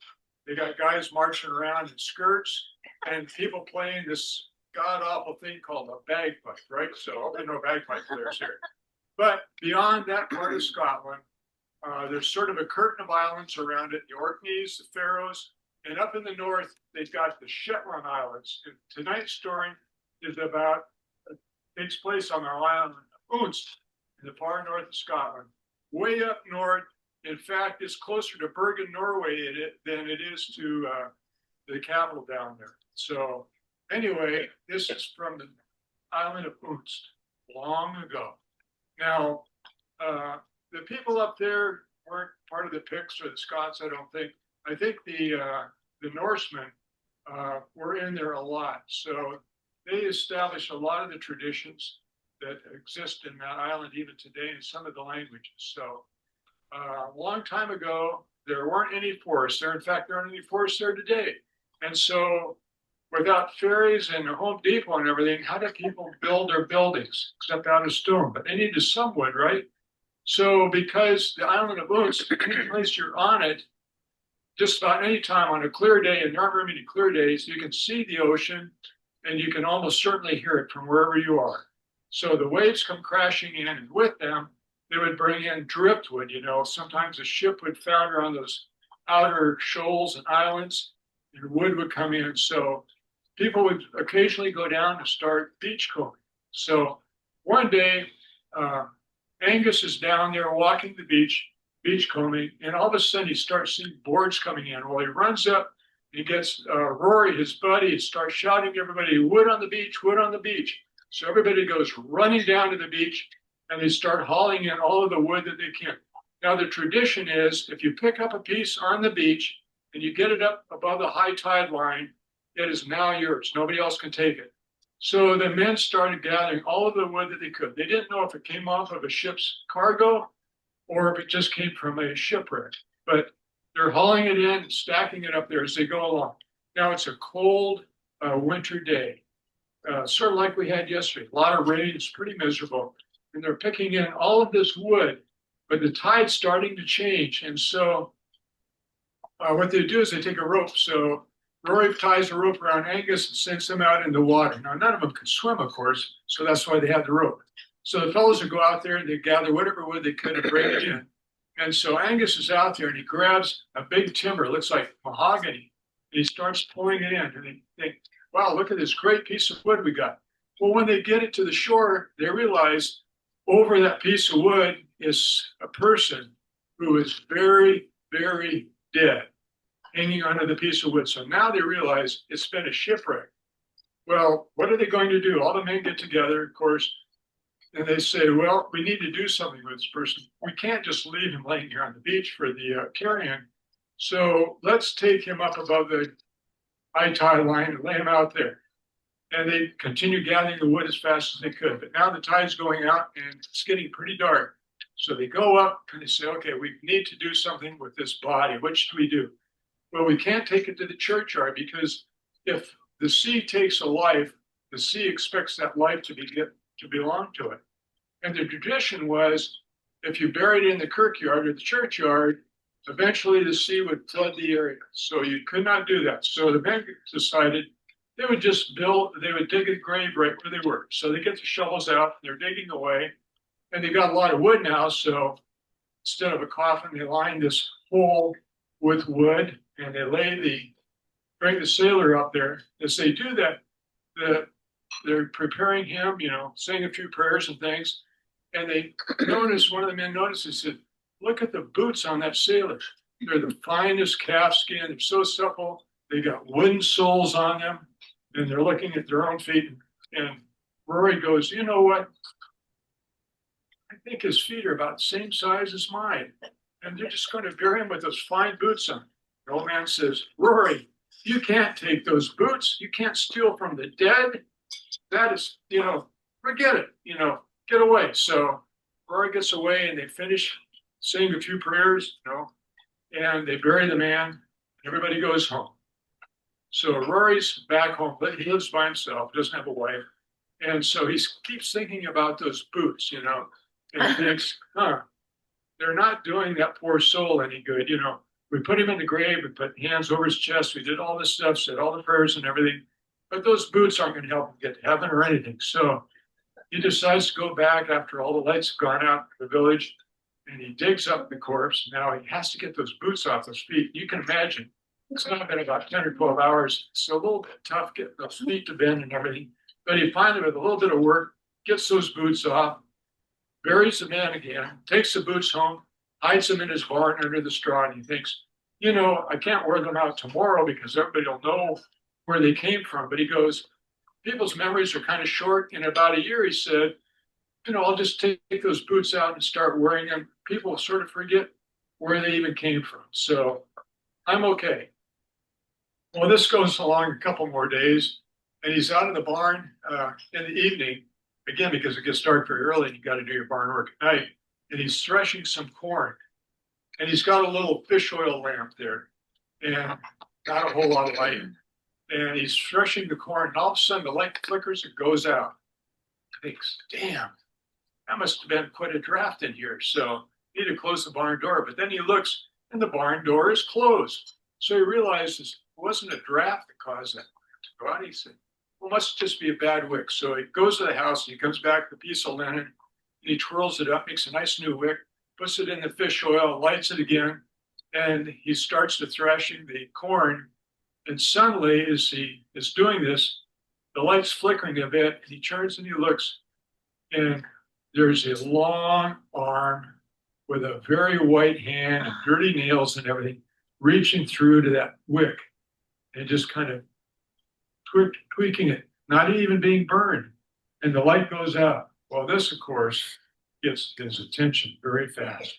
S2: They got guys marching around in skirts and people playing this god awful thing called a bagpipe, right? So I know bagpipe players here. But beyond that part of Scotland, there's sort of a curtain of islands around it, the Orkneys, the Faroes, and up in the north, they've got the Shetland Islands. And tonight's story is about, takes place on the island of Unst in the far north of Scotland. Way up north, in fact, it's closer to Bergen, Norway than it is to the capital down there. So anyway, this is from the island of Unst, long ago. Now, the people up there weren't part of the Picts or the Scots, I don't think. I think the Norsemen were in there a lot. So they established a lot of the traditions that exist in that island even today in some of the languages. So a long time ago, there weren't any forests there. In fact, there aren't any forests there today. And so without ferries and a Home Depot and everything, how do people build their buildings except out of stone? But they needed some wood, right? So because the island of Unst, any place you're on it, just about any time on a clear day, and there aren't very many clear days, you can see the ocean and you can almost certainly hear it from wherever you are. So the waves come crashing in, and with them, they would bring in driftwood. You know, sometimes a ship would founder on those outer shoals and islands, and wood would come in. So people would occasionally go down to start beachcombing. So one day, Angus is down there walking the beachcombing, and all of a sudden he starts seeing boards coming in. Well, he runs up, he gets Rory, his buddy, and starts shouting to everybody, wood on the beach, wood on the beach. So everybody goes running down to the beach, and they start hauling in all of the wood that they can. Now, the tradition is if you pick up a piece on the beach and you get it up above the high tide line, it is now yours. Nobody else can take it. So the men started gathering all of the wood that they could. They didn't know if it came off of a ship's cargo or if it just came from a shipwreck. But they're hauling it in and stacking it up there as they go along. Now, it's a cold winter day, sort of like we had yesterday. A lot of rain, it's pretty miserable. And they're picking in all of this wood, but the tide's starting to change. And so what they do is they take a rope. So Rory ties a rope around Angus and sends him out in the water. Now, none of them can swim, of course, so that's why they have the rope. So the fellows would go out there and they gather whatever wood they could and bring it in. And so Angus is out there and he grabs a big timber, looks like mahogany, and he starts pulling it in. And they think, wow, look at this great piece of wood we got. Well, when they get it to the shore, they realize over that piece of wood is a person who is very, very dead, hanging onto the piece of wood. So now they realize it's been a shipwreck. Well, what are they going to do? All the men get together, of course, and they say, well, we need to do something with this person. We can't just leave him laying here on the beach for the carrion. So let's take him up above the high tide line and lay him out there. And they continue gathering the wood as fast as they could. But now the tide's going out and it's getting pretty dark. So they go up and they say, okay, we need to do something with this body. What should we do? Well, we can't take it to the churchyard because if the sea takes a life, the sea expects that life to belong to it. And the tradition was if you buried it in the kirkyard or the churchyard, eventually the sea would flood the area. So you could not do that. So the men decided they would dig a grave right where they were. So they get the shovels out, they're digging away, and they got a lot of wood now. So instead of a coffin, they line this hole with wood and they bring the sailor up there. As they do that, they're preparing him, saying a few prayers and things. And one of the men notices that, look at the boots on that sailor. They're the finest calf skin. They're so supple. They got wooden soles on them. And they're looking at their own feet. And Rory goes, you know what? I think his feet are about the same size as mine. And they're just going to bury him with those fine boots on. The old man says, Rory, you can't take those boots. You can't steal from the dead. That is, forget it, get away. So Rory gets away and they finish saying a few prayers, and they bury the man. And everybody goes home. So Rory's back home, but he lives by himself, doesn't have a wife. And so he keeps thinking about those boots, and thinks, they're not doing that poor soul any good. We put him in the grave, we put hands over his chest, we did all this stuff, said all the prayers and everything, but those boots aren't going to help him get to heaven or anything. So he decides to go back after all the lights have gone out in the village, and he digs up the corpse. Now he has to get those boots off those feet. You can imagine. It's not been about 10 or 12 hours. It's a little bit tough getting those feet to bend and everything. But he finally, with a little bit of work, gets those boots off, buries the man again, takes the boots home, hides them in his barn under the straw, and he thinks, I can't wear them out tomorrow because everybody will know where they came from. But he goes, people's memories are kind of short. In about a year, he said, I'll just take those boots out and start wearing them. People sort of forget where they even came from. So I'm okay. Well, this goes along a couple more days, and he's out in the barn in the evening, again, because it gets dark very early and you got to do your barn work at night, and he's threshing some corn. And he's got a little fish oil lamp there and not a whole lot of light. And he's threshing the corn, and all of a sudden the light flickers and goes out. He thinks, damn, that must have been quite a draft in here. So he need to close the barn door. But then he looks, and the barn door is closed. So he realizes it wasn't a draft that caused that to go out. He said, well, it must just be a bad wick. So he goes to the house, and he comes back with a piece of linen, and he twirls it up, makes a nice new wick, puts it in the fish oil, lights it again, and he starts to threshing the corn. And suddenly, as he is doing this, the light's flickering a bit, and he turns and he looks, and there's a long arm with a very white hand and dirty nails and everything reaching through to that wick and just kind of tweaking it, not even being burned. And the light goes out. Well, this, of course, gets his attention very fast.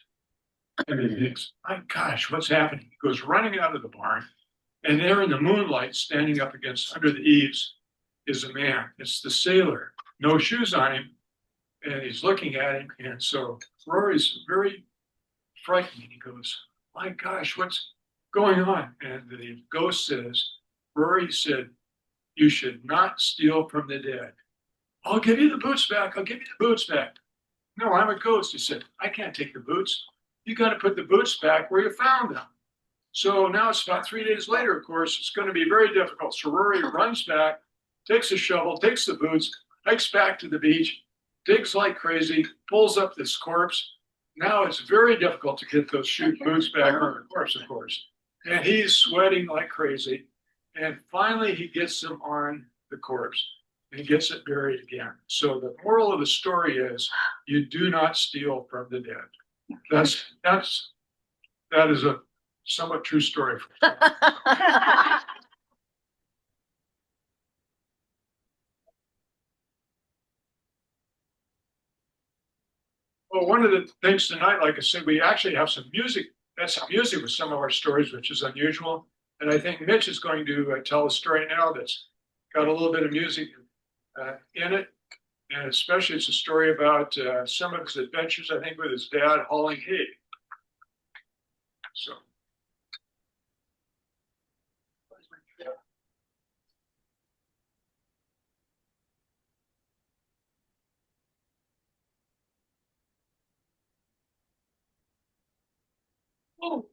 S2: And he thinks, my gosh, what's happening? He goes running out of the barn, and there in the moonlight, standing up under the eaves, is a man. It's the sailor, no shoes on him, and he's looking at him. And so Rory's very frightened. He goes, my gosh, what's going on? And the ghost says, Rory said, you should not steal from the dead. I'll give you the boots back. I'll give you the boots back. No, I'm a ghost. He said, I can't take the boots. You got to put the boots back where you found them. So now it's about 3 days later, of course, it's going to be very difficult. So Rory runs back, takes a shovel, takes the boots, hikes back to the beach, digs like crazy, pulls up this corpse. Now it's very difficult to get those boots back on the corpse, of course. And he's sweating like crazy. And finally, he gets them on the corpse and gets it buried again. So the moral of the story is, you do not steal from the dead. That is a somewhat true story. Well, one of the things tonight, like I said, we actually have some music, that's some music with some of our stories, which is unusual. And I think Mitch is going to tell a story now that's got a little bit of music in it. And especially it's a story about some of his adventures, I think, with his dad hauling hay. So. Oh.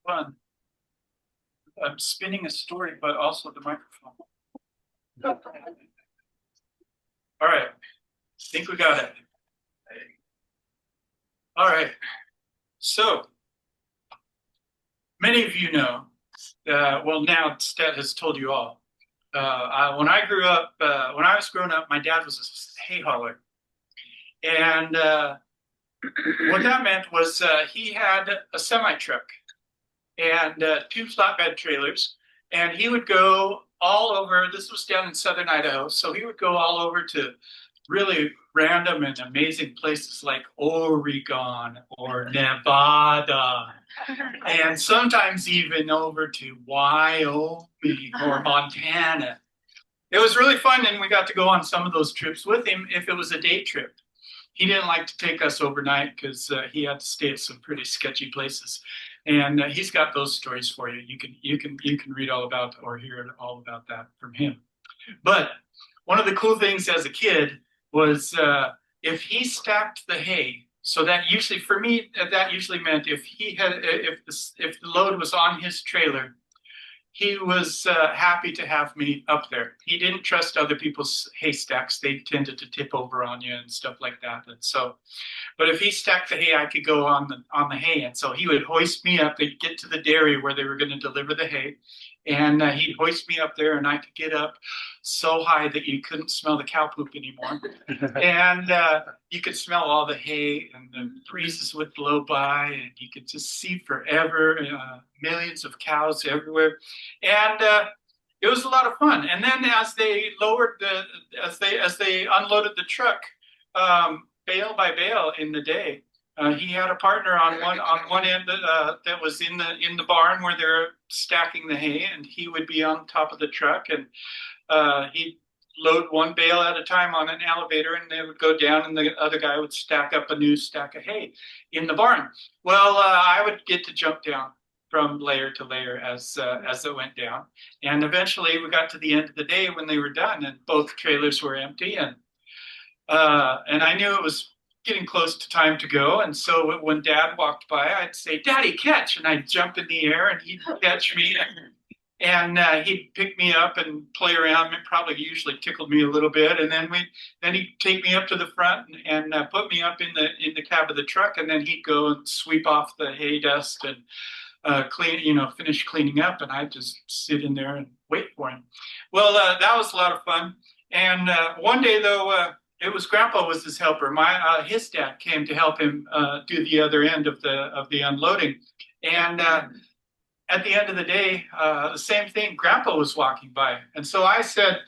S1: Fun. I'm spinning a story, but also the microphone. All right. Think we got it. All right. So many of you know, well, now Stet has told you all. When I grew up, when I was growing up, my dad was a hay hauler. And what that meant was he had a semi truck and two flatbed trailers. And he would go all over, this was down in southern Idaho. So he would go all over to really random and amazing places like Oregon or Nevada, and sometimes even over to Wyoming or Montana. It was really fun, and we got to go on some of those trips with him if it was a day trip. He didn't like to take us overnight because he had to stay at some pretty sketchy places, and he's got those stories for you. You can read all about or hear all about that from him. But one of the cool things as a kid was if he stacked the hay. So that usually, for me, that usually meant if the load was on his trailer, he was happy to have me up there. He didn't trust other people's haystacks; they tended to tip over on you and stuff like that. And so, but if he stacked the hay, I could go on the hay, and so he would hoist me up. They'd get to the dairy where they were going to deliver the hay, and he'd hoist me up there, and I could get up so high that you couldn't smell the cow poop anymore, and you could smell all the hay, and the breezes would blow by, and you could just see forever, millions of cows everywhere, and it was a lot of fun. And then as they unloaded the truck, bale by bale in the day. He had a partner on one end that was in the barn where they're stacking the hay, and he would be on top of the truck, and he'd load one bale at a time on an elevator, and they would go down, and the other guy would stack up a new stack of hay in the barn. Well, I would get to jump down from layer to layer as it went down, and eventually we got to the end of the day when they were done, and both trailers were empty, and I knew it was getting close to time to go. And so when Dad walked by, I'd say, "Daddy, catch!" And I'd jump in the air, and he'd catch me, and he'd pick me up and play around. It probably usually tickled me a little bit, and then he'd take me up to the front and put me up in the cab of the truck, and then he'd go and sweep off the hay dust and finish cleaning up, and I'd just sit in there and wait for him. Well, that was a lot of fun. And one day, though, it was Grandpa was his helper. His dad came to help him do the other end of the unloading. And at the end of the day, the same thing. Grandpa was walking by, and so I said,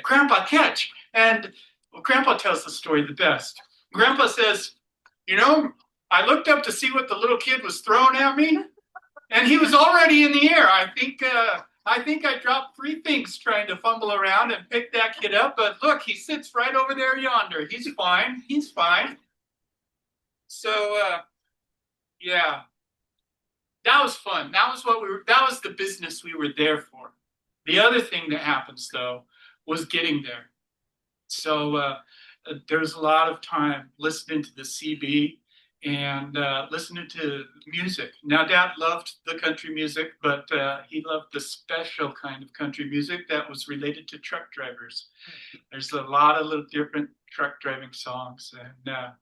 S1: "Grandpa, catch!" And Grandpa tells the story the best. Grandpa says, "I looked up to see what the little kid was throwing at me, and he was already in the air. I think I dropped 3 things trying to fumble around and pick that kid up, but look, he sits right over there yonder. He's fine. He's fine." So, yeah, that was fun. That was the business we were there for. The other thing that happens, though, was getting there. So there's a lot of time listening to the CB and listening to music. Now, Dad loved the country music, but he loved the special kind of country music that was related to truck drivers. There's a lot of little different truck driving songs. And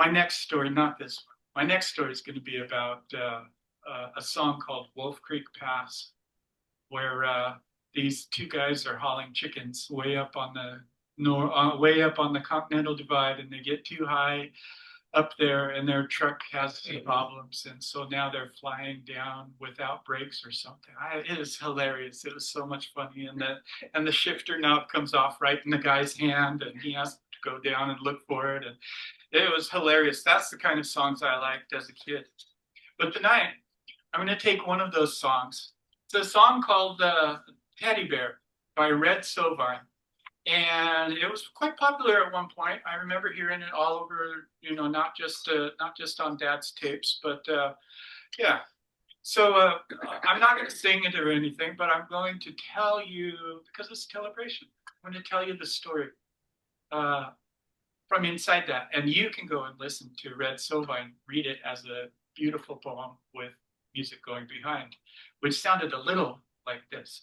S1: my next story, not this one, my next story is going to be about a song called Wolf Creek Pass, where these 2 guys are hauling chickens way up on the way up on the Continental Divide, and they get too high up there, and their truck has some problems, and so now they're flying down without brakes or something. It is hilarious. It was so much funny, and the shifter knob comes off right in the guy's hand, and he has to go down and look for it, and it was hilarious. That's the kind of songs I liked as a kid. But tonight, I'm going to take one of those songs. It's a song called Teddy Bear by Red Sovine. And it was quite popular at one point. I remember hearing it all over, not just on Dad's tapes, but yeah. So I'm not going to sing it or anything, but I'm going to tell you, because it's Tellabration, I'm going to tell you the story from inside that, and you can go and listen to Red Sovine read it as a beautiful poem with music going behind, which sounded a little like this.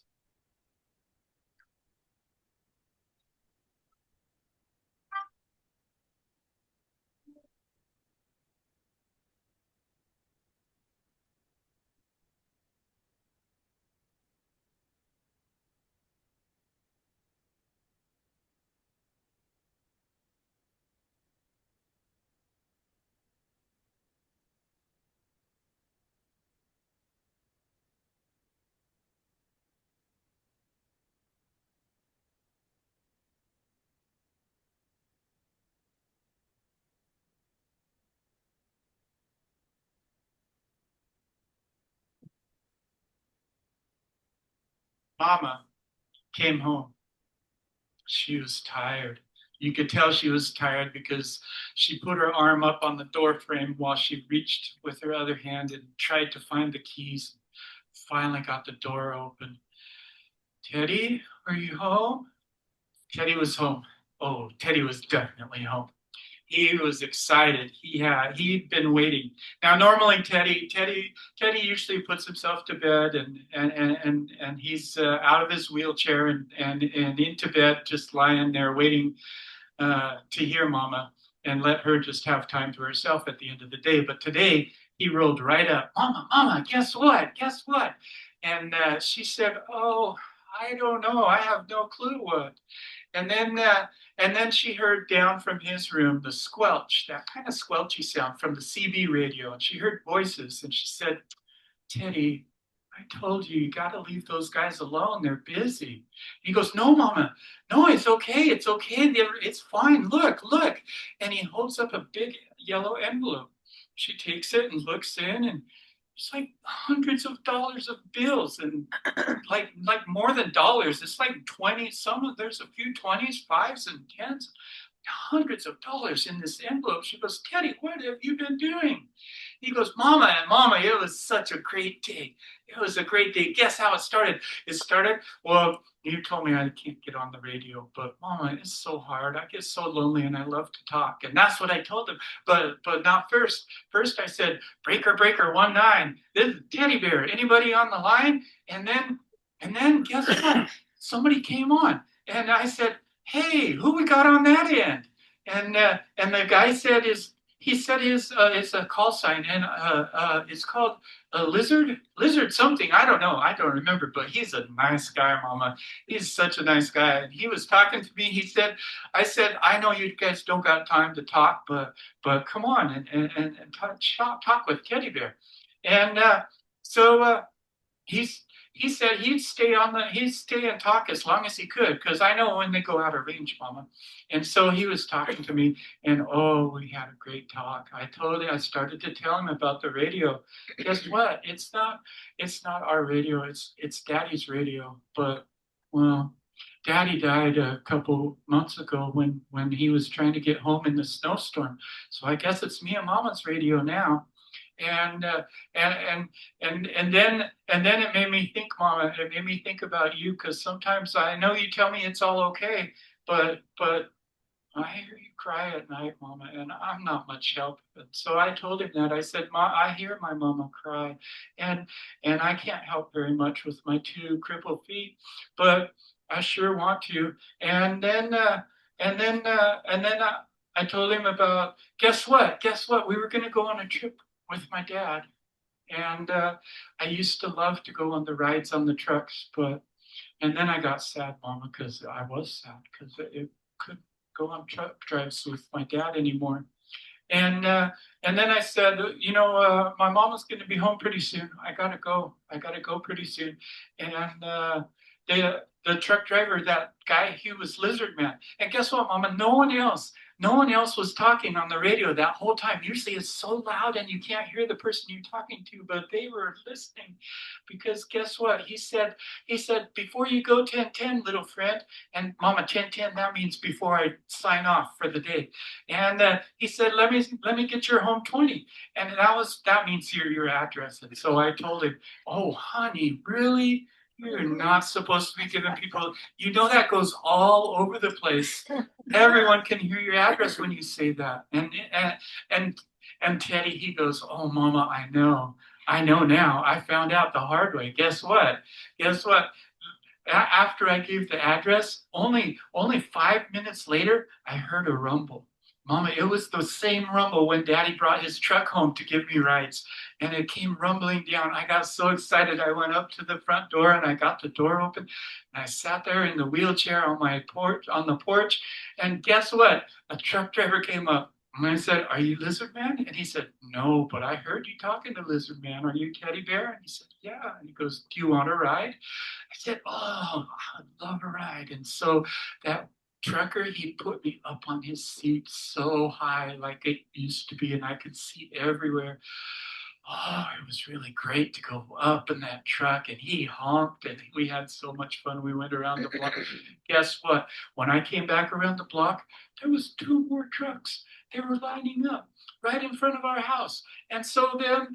S1: Mama came home. She was tired. You could tell she was tired because she put her arm up on the door frame while she reached with her other hand and tried to find the keys. Finally got the door open. Teddy, are you home? Teddy was home. Oh, Teddy was definitely home. He was excited. He'd been waiting. Now, normally Teddy usually puts himself to bed and he's out of his wheelchair and into bed, just lying there waiting to hear Mama and let her just have time to herself at the end of the day. But today he rolled right up. Mama, guess what? Guess what? And she said, "Oh, I don't know. I have no clue what." And then she heard down from his room the squelch, that kind of squelchy sound from the CB radio. And she heard voices and she said, "Teddy, I told you, you got to leave those guys alone. They're busy." He goes, "No, Mama. No, it's okay. It's okay. It's fine. Look." And he holds up a big yellow envelope. She takes it and looks in, and it's like hundreds of dollars of bills, and like more than dollars. It's like 20, there's a few 20s, fives and tens, hundreds of dollars in this envelope. She goes, "Teddy, what have you been doing?" He goes, Mama, it was such a great day. It was a great day. Guess how it started? It started, well, you told me I can't get on the radio, but Mama, it's so hard. I get so lonely and I love to talk." And that's what I told him. But not first. First I said, breaker 19. This is Teddy Bear. Anybody on the line? And then guess what? Somebody came on. And I said, "Hey, who we got on that end?" And the guy said it's a call sign, and it's called a lizard something. I don't know. I don't remember, but he's a nice guy, Mama. He's such a nice guy. And he was talking to me. I said, "I know you guys don't got time to talk, but come on and talk with Teddy Bear." And so he said he'd stay and talk as long as he could, because I know when they go out of range, Mama. And so he was talking to me, and oh, we had a great talk. I started to tell him about the radio. Guess what? It's not our radio, it's Daddy's radio. But well, Daddy died a couple months ago when he was trying to get home in the snowstorm. So I guess it's me and Mama's radio now. And then it made me think, Mama. It made me think about you, because sometimes I know you tell me it's all okay, but I hear you cry at night, Mama, and I'm not much help. And so I told him that. I said, I hear my Mama cry, and I can't help very much with my two crippled feet, but I sure want to." And then I told him about, guess what? We were going to go on a trip with my dad. And I used to love to go on the rides on the trucks, and then I got sad, Mama, because I was sad, because it couldn't go on truck drives with my dad anymore. And then I said, my mom is going to be home pretty soon. I gotta go. I gotta go pretty soon. And the truck driver, that guy, he was Lizard Man. And guess what, Mama? No one else was talking on the radio that whole time. Usually it's so loud and you can't hear the person you're talking to, but they were listening because guess what? He said, before you go 10-10, little friend, and Mama, 10-10, that means before I sign off for the day. And he said, let me get your home 20. And that means your address. And so I told him, oh, honey, really? You're not supposed to be giving people, that goes all over the place. Everyone can hear your address when you say that. And Teddy, he goes, oh, Mama, I know now. I found out the hard way. Guess what? After I gave the address, only 5 minutes later, I heard a rumble. Mama, it was the same rumble when Daddy brought his truck home to give me rides. And it came rumbling down. I got so excited. I went up to the front door and I got the door open. And I sat there in the wheelchair on the porch. And guess what? A truck driver came up. And I said, are you Lizard Man? And he said, no, but I heard you talking to Lizard Man. Are you Teddy Bear? And he said, yeah. And he goes, do you want a ride? I said, oh, I'd love a ride. And so that trucker, he put me up on his seat so high like it used to be, and I could see everywhere. Oh, it was really great to go up in that truck, and he honked, and we had so much fun. We went around the block. Guess what? When I came back around the block, there was 2 more trucks. They were lining up right in front of our house. And so then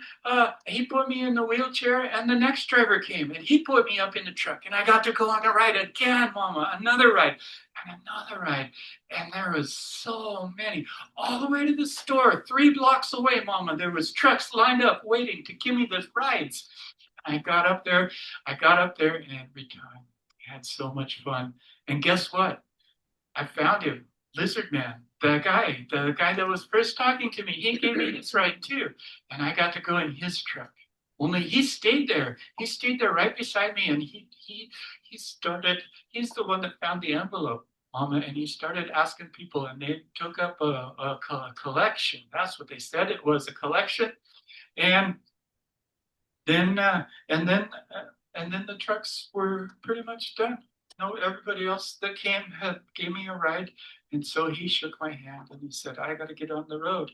S1: he put me in the wheelchair, and the next driver came, and he put me up in the truck, and I got to go on a ride again, Mama, another ride, and another ride. And there was so many, all the way to the store, 3 blocks away, Mama. There was trucks lined up waiting to give me the rides. I got up there, and every time I had so much fun. And guess what? I found him, Lizard Man, the guy that was first talking to me. He gave me his ride too, and I got to go in his truck. Only he stayed there. He stayed there right beside me, and he's the one that found the envelope, Mama, and he started asking people, and they took up a collection. That's what they said. It was a collection, and then the trucks were pretty much done. No, everybody else that came gave me a ride, and so he shook my hand and he said, "I got to get on the road.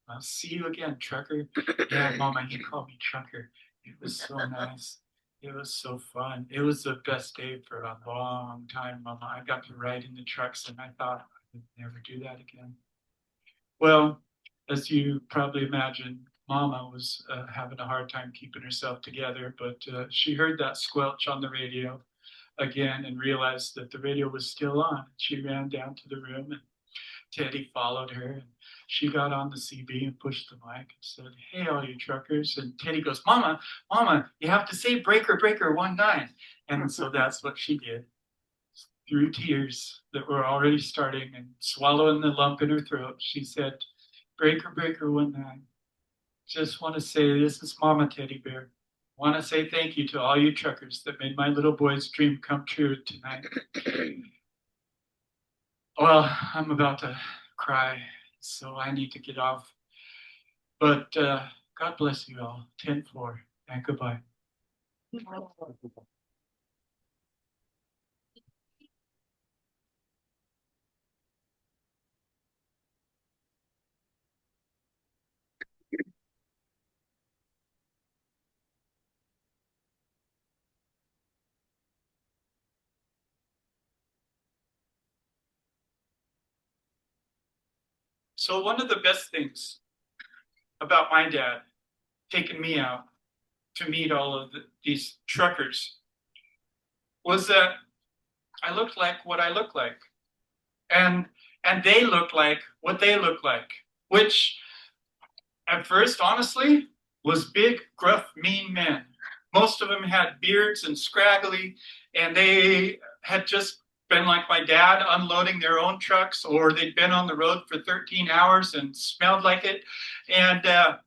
S1: I'll see you again, trucker." Yeah, Mama, he called me trucker. It was so nice. It was so fun. It was the best day for a long time, Mama. I got to ride in the trucks, and I thought I would never do that again. Well, as you probably imagine, Mama was having a hard time keeping herself together, but she heard that squelch on the radio again and realized that the radio was still on. She ran down to the room, and Teddy followed her, and she got on the CB and pushed the mic and said, "Hey, all you truckers." And Teddy goes, "Mama, you have to say breaker, breaker, 19." And so that's what she did. Through tears that were already starting and swallowing the lump in her throat, she said, "Breaker, breaker, 19. Just want to say this is Mama Teddy Bear. Want to say thank you to all you truckers that made my little boy's dream come true tonight." Well, I'm about to cry, so I need to get off. But God bless you all. 10-4, and goodbye. So one of the best things about my dad taking me out to meet all of these truckers was that I looked like what I look like. And they looked like what they look like, which at first, honestly, was big, gruff, mean men. Most of them had beards and scraggly, and they had just been like my dad, unloading their own trucks, or they'd been on the road for 13 hours and smelled like it. And other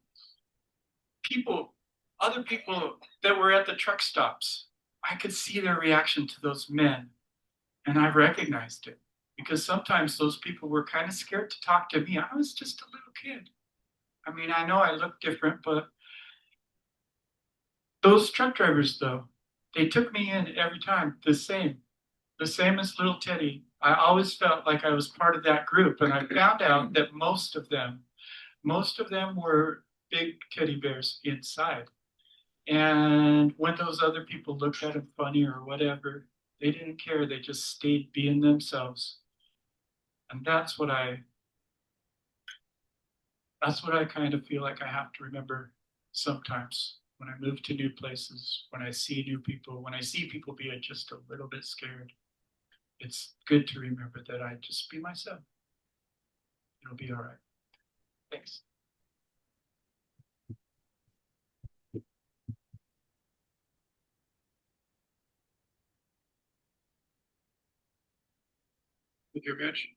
S1: people that were at the truck stops, I could see their reaction to those men, and I recognized it. because sometimes those people were kind of scared to talk to me. I was just a little kid. I mean, I know I look different, but those truck drivers, though, they took me in every time the same as little Teddy. I always felt like I was part of that group, and I found out that most of them were big teddy bears inside. And when those other people looked at him funny or whatever, they didn't care. They just stayed being themselves. And that's what I kind of feel like I have to remember sometimes when I move to new places, when I see new people, when I see people being just a little bit scared. It's good to remember that I just be myself. It'll be all right. Thanks.
S2: With your Mitch,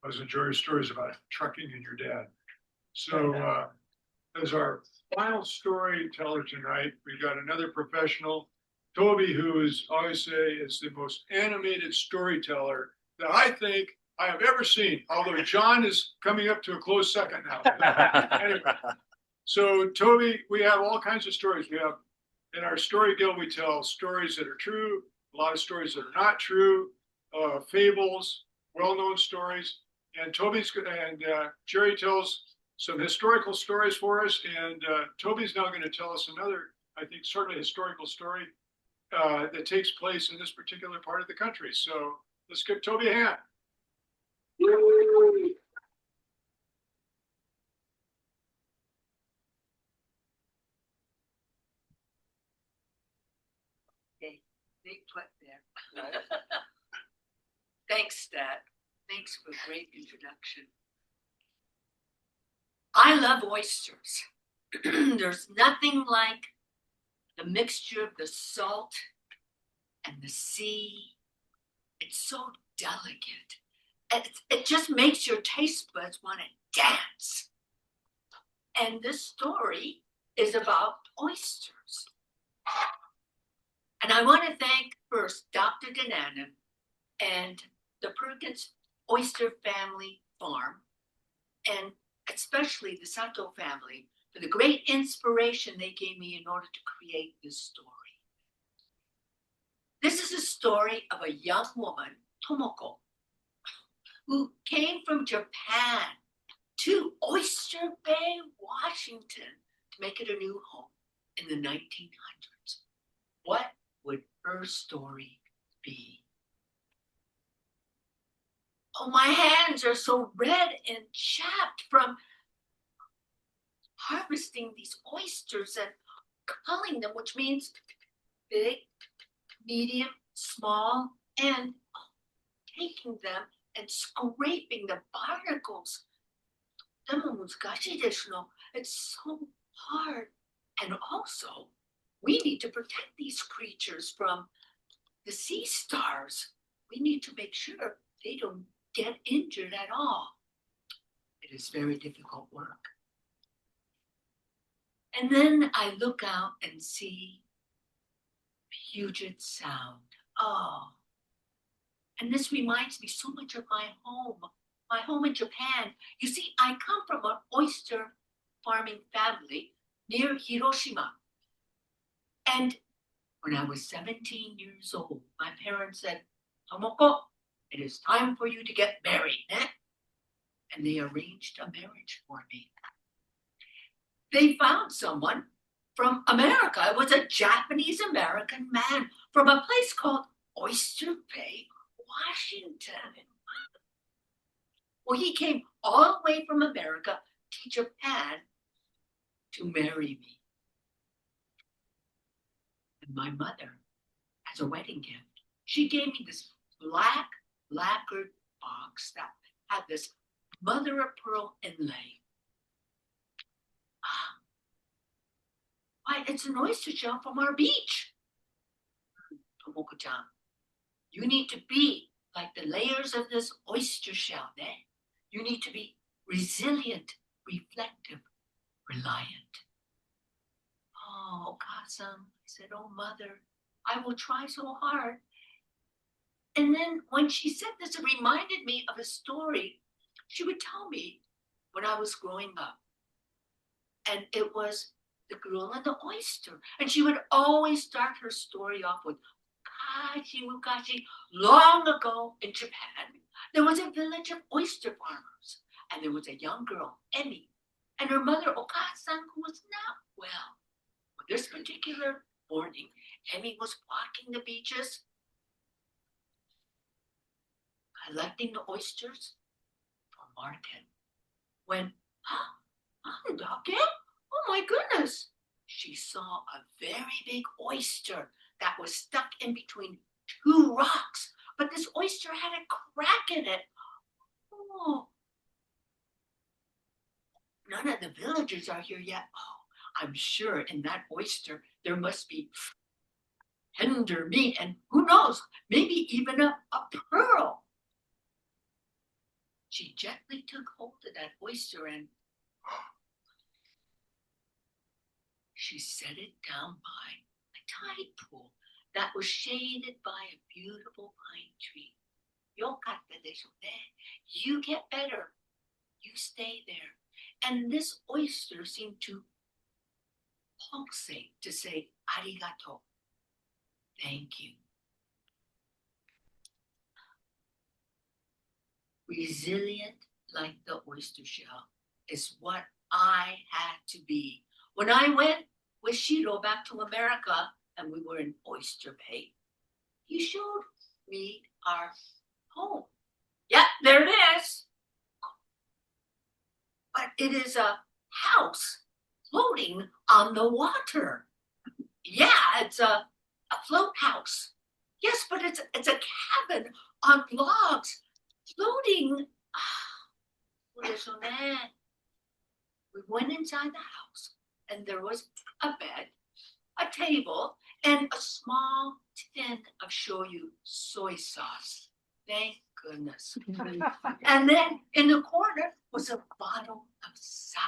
S2: I was enjoying your stories about trucking and your dad. So as our final storyteller tonight, we've got another professional, Toby, who is always say is the most animated storyteller that I think I have ever seen. Although John is coming up to a close second now. Anyway, so Toby, we have all kinds of stories. We have in our story guild, we tell stories that are true, a lot of stories that are not true, fables, well-known stories. And Toby's and Jerry tells some historical stories for us, and Toby's now going to tell us another, I think, sort of historical story that takes place in this particular part of the country. So let's give Toby a hand.
S3: Okay, big clip there. Thanks, Dad. Thanks for a great introduction. I love oysters. There's nothing like the mixture of the salt and the sea. It's so delicate. It just makes your taste buds want to dance. And this story is about oysters. And I want to thank first Dr. Gananen and the Perkins Oyster Family Farm, and especially the Sato family for the great inspiration they gave me in order to create this story. This is a story of a young woman, Tomoko, who came from Japan to Oyster Bay, Washington, to make it a new home in the 1900s. What would her story be? Oh, my hands are so red and chapped from harvesting these oysters and culling them, which means big, medium, small, and taking them and scraping the barnacles. It's so hard. And also, we need to protect these creatures from the sea stars. We need to make sure they don't get injured at all. It is very difficult work. And then I look out and see Puget Sound. Oh, and this reminds me so much of my home in Japan. You see, I come from an oyster farming family near Hiroshima. And when I was 17 years old, my parents said, Tomoko, it is time for you to get married. And they arranged a marriage for me. They found someone from America. It was a Japanese-American man from a place called Oyster Bay, Washington. Well, he came all the way from America to Japan to marry me. And my mother, as a wedding gift, she gave me this black lacquered box that had this mother of pearl inlay. Why, it's an oyster shell from our beach. Tomoko-chan, you need to be like the layers of this oyster shell, eh? You need to be resilient, reflective, reliant. Oh, Kasam, I said, oh, mother, I will try so hard. And then when she said this, it reminded me of a story she would tell me when I was growing up. And it was the girl and the oyster. And she would always start her story off with Kashi Mukashi. Long ago in Japan, there was a village of oyster farmers. And there was a young girl, Emmy, and her mother, Okasan, who was not well. But this particular morning, Emmy was walking the beaches, collecting the oysters for market. When, oh my goodness, she saw a very big oyster that was stuck in between two rocks. But this oyster had a crack in it. Oh, none of the villagers are here yet. Oh, I'm sure in that oyster there must be tender meat and who knows, maybe even a pearl. She gently took hold of that oyster and she set it down by a tide pool that was shaded by a beautiful pine tree. Yokatta desho ne. You get better. You stay there. And this oyster seemed to pulsate to say arigato. Thank you. Resilient like the oyster shell is what I had to be. When I went with Shiro back to America and we were in Oyster Bay, he showed me our home. Yeah, there it is. But it is a house floating on the water. Yeah, it's a float house. Yes, but it's a cabin on logs floating. We went inside the house and there was a bed, a table, and a small tin of shoyu soy sauce. Thank goodness. And then in the corner was a bottle of sake.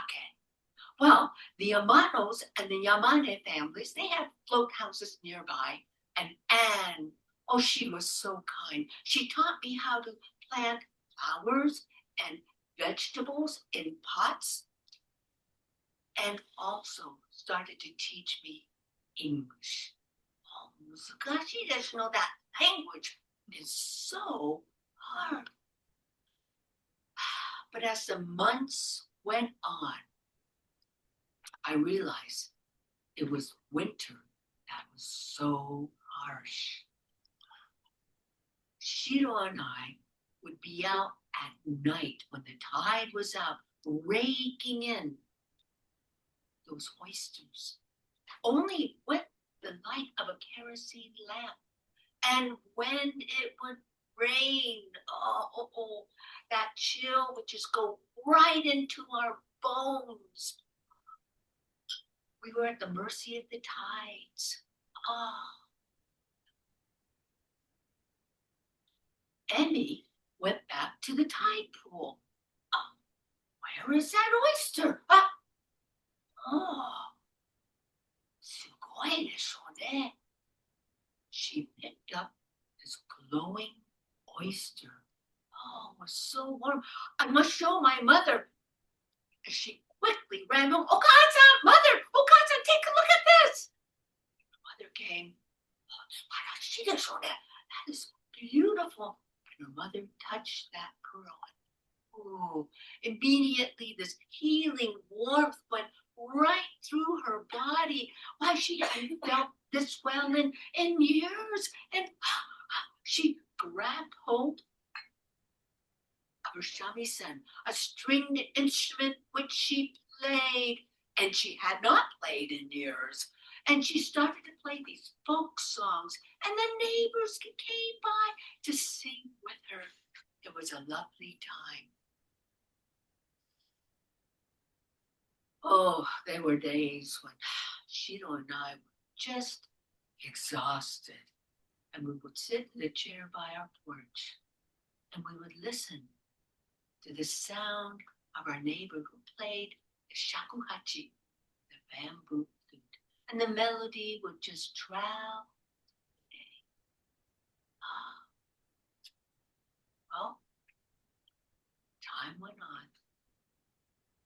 S3: Well, the Yamanos and the Yamane families, they had float houses nearby. And Anne, oh, she was so kind. She taught me how to plant flowers and vegetables in pots, and also started to teach me English. Oh, musukashi desu no, that language is so hard. But as the months went on, I realized it was winter that was so harsh. Shiro and I would be out at night when the tide was out, raking in those oysters, only with the light of a kerosene lamp. And when it would rain, that chill would just go right into our bones. We were at the mercy of the tides. Emmy went back to the tide pool. Where is that oyster? Sugoi desho ne. She picked up this glowing oyster. Oh, it was so warm. I must show my mother. She quickly ran home. Okan-san, mother, Okan-san, take a look at this. Mother came. That is beautiful. And her mother touched that pearl. Oh, immediately this healing warmth went right through her body. Why, she hadn't felt this well in years. And she grabbed hold of her shamisen, a stringed instrument which she played, and she had not played in years. And she started to play these folk songs, and the neighbors came by to sing with her. It was a lovely time. Oh, there were days when Shiro and I were just exhausted. And we would sit in a chair by our porch and we would listen to the sound of our neighbor who played the shakuhachi, the bamboo flute. And the melody would just travel.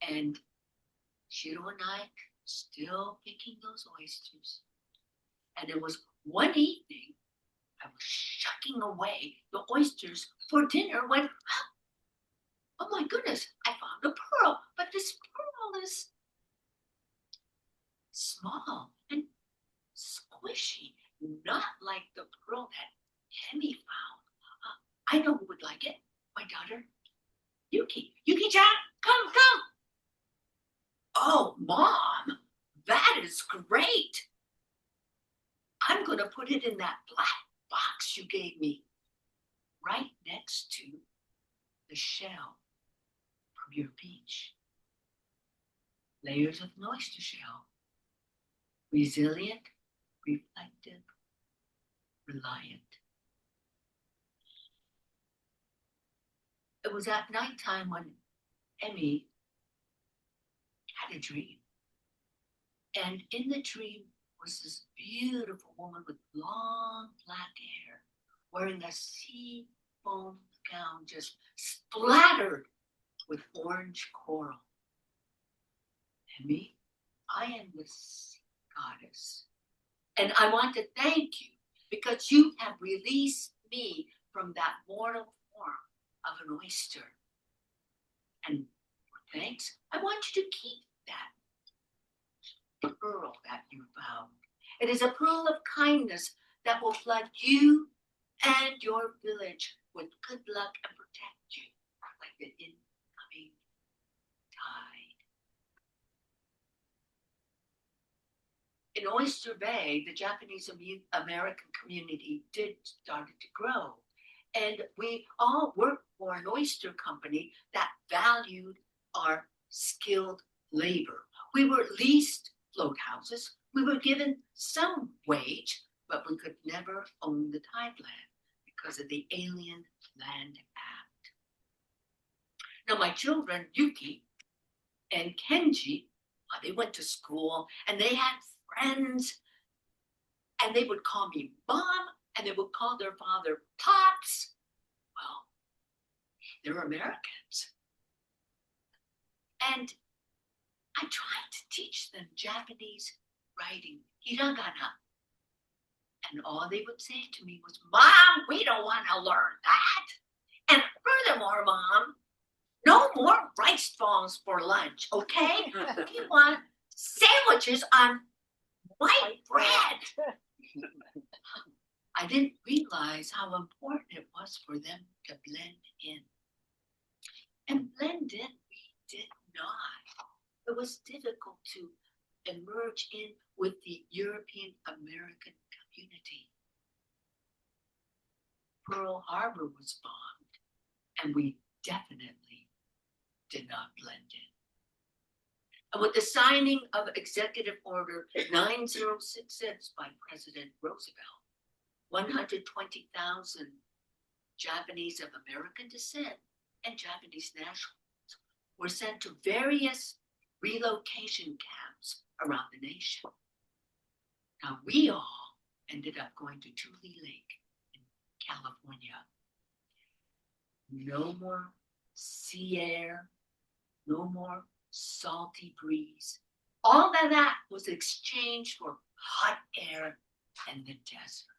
S3: And Shiro and I still picking those oysters. And it was one evening, I was shucking away the oysters for dinner when, oh my goodness, I found a pearl. But this pearl is small and squishy, not like the pearl that Hemi found. I know who would like it. My daughter, Yuki. Yuki-chan, come, come. Oh, Mom, that is great. I'm going to put it in that black box you gave me, right next to the shell from your beach. Layers of an oyster shell. Resilient, reflective, reliant. It was at nighttime when Emmy had a dream. And in the dream was this beautiful woman with long black hair, wearing a sea foam gown just splattered with orange coral. Emmy, I am the sea goddess. And I want to thank you because you have released me from that mortal form of an oyster. And for thanks, I want you to keep that pearl that you found. It is a pearl of kindness that will flood you and your village with good luck and protect you like the incoming tide. In Oyster Bay, the Japanese American community did start to grow. And we all worked for an oyster company that valued our skilled labor. We were leased float houses. We were given some wage, but we could never own the tideland because of the Alien Land Act. Now, my children, Yuki and Kenji, they went to school and they had friends, and they would call me Mom, and they would call their father Pops. Well, they're Americans. And I tried to teach them Japanese writing, hiragana. And all they would say to me was, Mom, we don't want to learn that. And furthermore, Mom, no more rice balls for lunch, okay? We want sandwiches on white bread. I didn't realize how important it was for them to blend in. And blend in, we did not. It was difficult to emerge in with the European American community. Pearl Harbor was bombed, and we definitely did not blend in. And with the signing of Executive Order 9066 by President Roosevelt, 120,000 Japanese of American descent and Japanese nationals were sent to various relocation camps around the nation. Now, we all ended up going to Tule Lake in California. No more sea air, no more salty breeze. All of that was exchanged for hot air and the desert.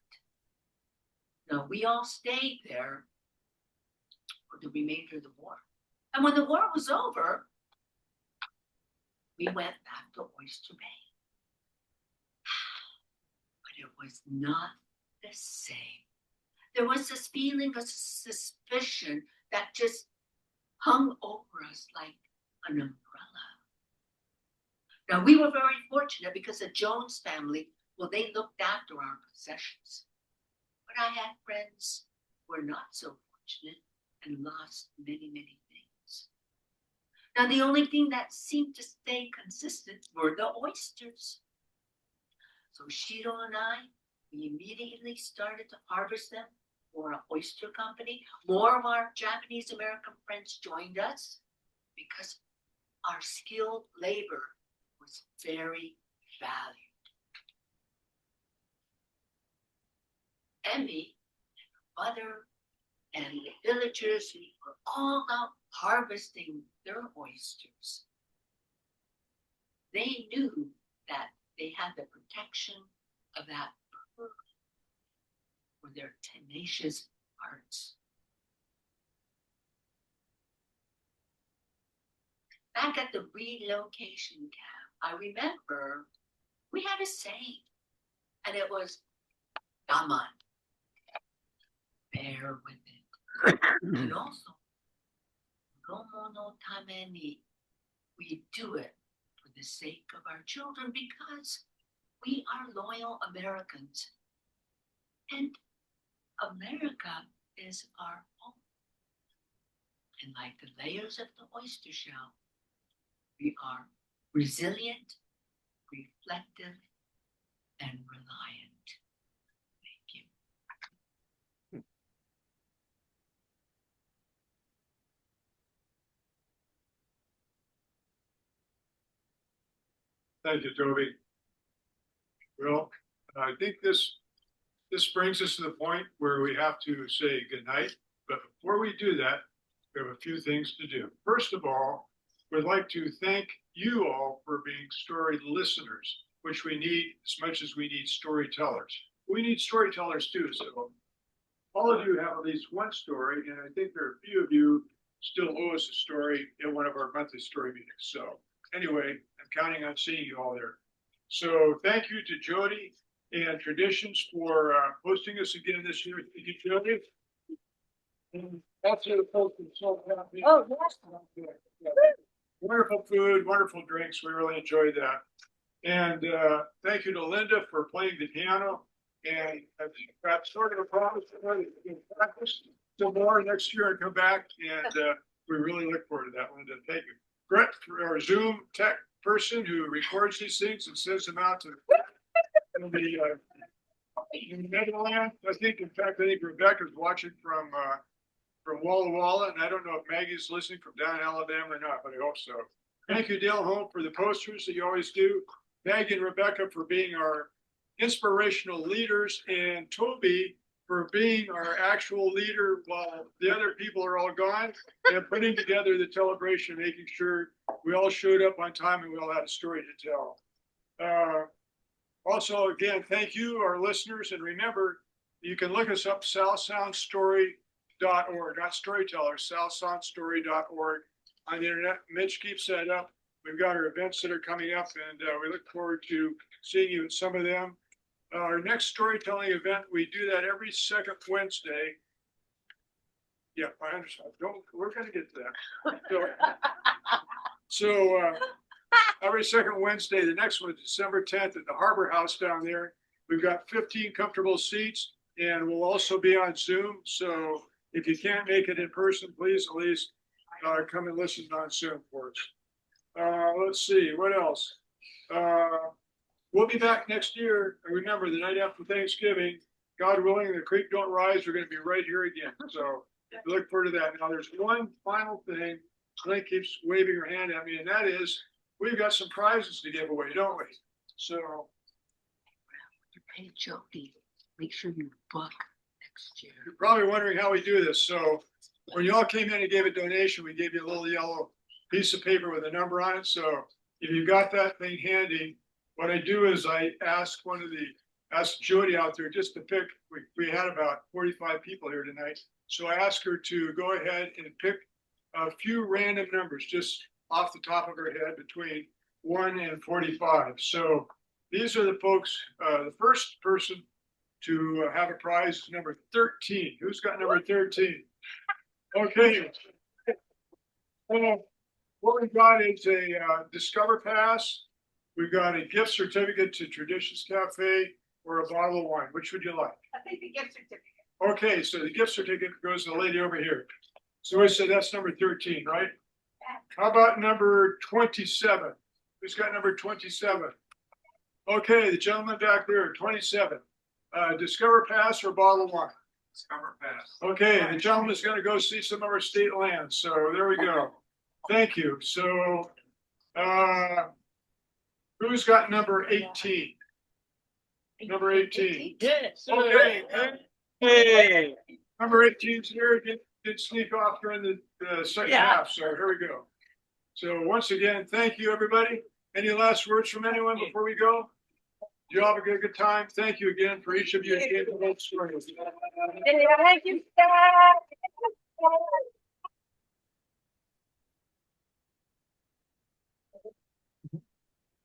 S3: Now, we all stayed there for the remainder of the war. And when the war was over, we went back to Oyster Bay. But it was not the same. There was this feeling of suspicion that just hung over us like an umbrella. Now, we were very fortunate because the Jones family, well, they looked after our possessions. But I had friends who were not so fortunate and lost many, many things. Now, the only thing that seemed to stay consistent were the oysters. So Shiro and I, we immediately started to harvest them for an oyster company. More of our Japanese American friends joined us because our skilled labor was very valued. Emmy and her mother and the villagers who were all out harvesting their oysters. they knew that they had the protection of that pearl for their tenacious hearts. Back at the relocation camp, I remember we had a saying, and it was, come on, bear with it. And also, Romo no tameni, we do it for the sake of our children because we are loyal Americans. And America is our home. And like the layers of the oyster shell, we are resilient, reflective, and reliant. Thank you.
S2: Thank you, Toby. Well, I think this brings us to the point where we have to say goodnight. But before we do that, we have a few things to do. First of all, we'd like to thank you all for being story listeners, which we need as much as we need storytellers. We need storytellers too. So all of you have at least one story, and I think there are a few of you still owe us a story in one of our monthly story meetings. So anyway, I'm counting on seeing you all there. So thank you to Jody and Traditions for hosting us again this year. Thank you, Jody. And that's the folks in Salt County.
S6: Oh, yes.
S2: Wonderful food, wonderful drinks. We really enjoyed that. And thank you to Linda for playing the piano. And I've got sort of a promise to her that we can practice some more next year and come back. And we really look forward to that, Linda. Thank you. Brett, our Zoom tech person who records these things and sends them out to the in Netherlands. I think Rebecca's watching from Walla Walla, and I don't know if Maggie's listening from down in Alabama or not, but I hope so. Thank you, Dale Home, for the posters that you always do. Maggie and Rebecca for being our inspirational leaders, and Toby for being our actual leader while the other people are all gone, and putting together the Tellabration, making sure we all showed up on time and we all had a story to tell. Also, again, thank you, our listeners, and remember, you can look us up, southsoundstory.org, not storyteller, southsoundstory.org on the internet. Mitch keeps that up. We've got our events that are coming up, and we look forward to seeing you at some of them. Our next storytelling event, we do that every second Wednesday. Yeah, I understand. We're going to get to that. So every second Wednesday, the next one is December 10th at the Harbor House down there. We've got 15 comfortable seats, and we'll also be on Zoom. So if you can't make it in person, please at least come and listen on Zoom for us. Let's see, what else? We'll be back next year. And remember, the night after Thanksgiving, God willing, the creek don't rise. We're going to be right here again. So we look forward to that. Now, there's one final thing. Lynn keeps waving her hand at me, and that is we've got some prizes to give away, don't we? So,
S3: Hey, Jody, make sure you book next year.
S2: you're probably wondering how we do this. So when you all came in and gave a donation, we gave you a little yellow piece of paper with a number on it. So if you got that thing handy, what I do is I ask Jody out there just to pick. We had about 45 people here tonight. So I asked her to go ahead and pick a few random numbers just off the top of her head between 1 and 45. So these are the folks, the first person to have a prize is number 13. Who's got number 13? Okay. What we've got is a Discover Pass. We've got a gift certificate to Traditions Cafe or a bottle of wine. Which would you like?
S6: I think the gift certificate.
S2: Okay, so the gift certificate goes to the lady over here. So I said that's number 13, right? How about number 27? Who's got number 27? Okay, the gentleman back there, 27. Discover Pass or bottle of wine? Discover Pass. Okay, the gentleman's going to go see some of our state lands. So there we go. Thank you. So who's got number 18? Number 18.
S6: Yes.
S2: Okay. Hey. Number 18's here. Did sneak off during the second half. So here we go. So once again, thank you, everybody. Any last words from anyone before we go? You all have a good time. Thank you again for each of you.
S9: Thank you, Scott.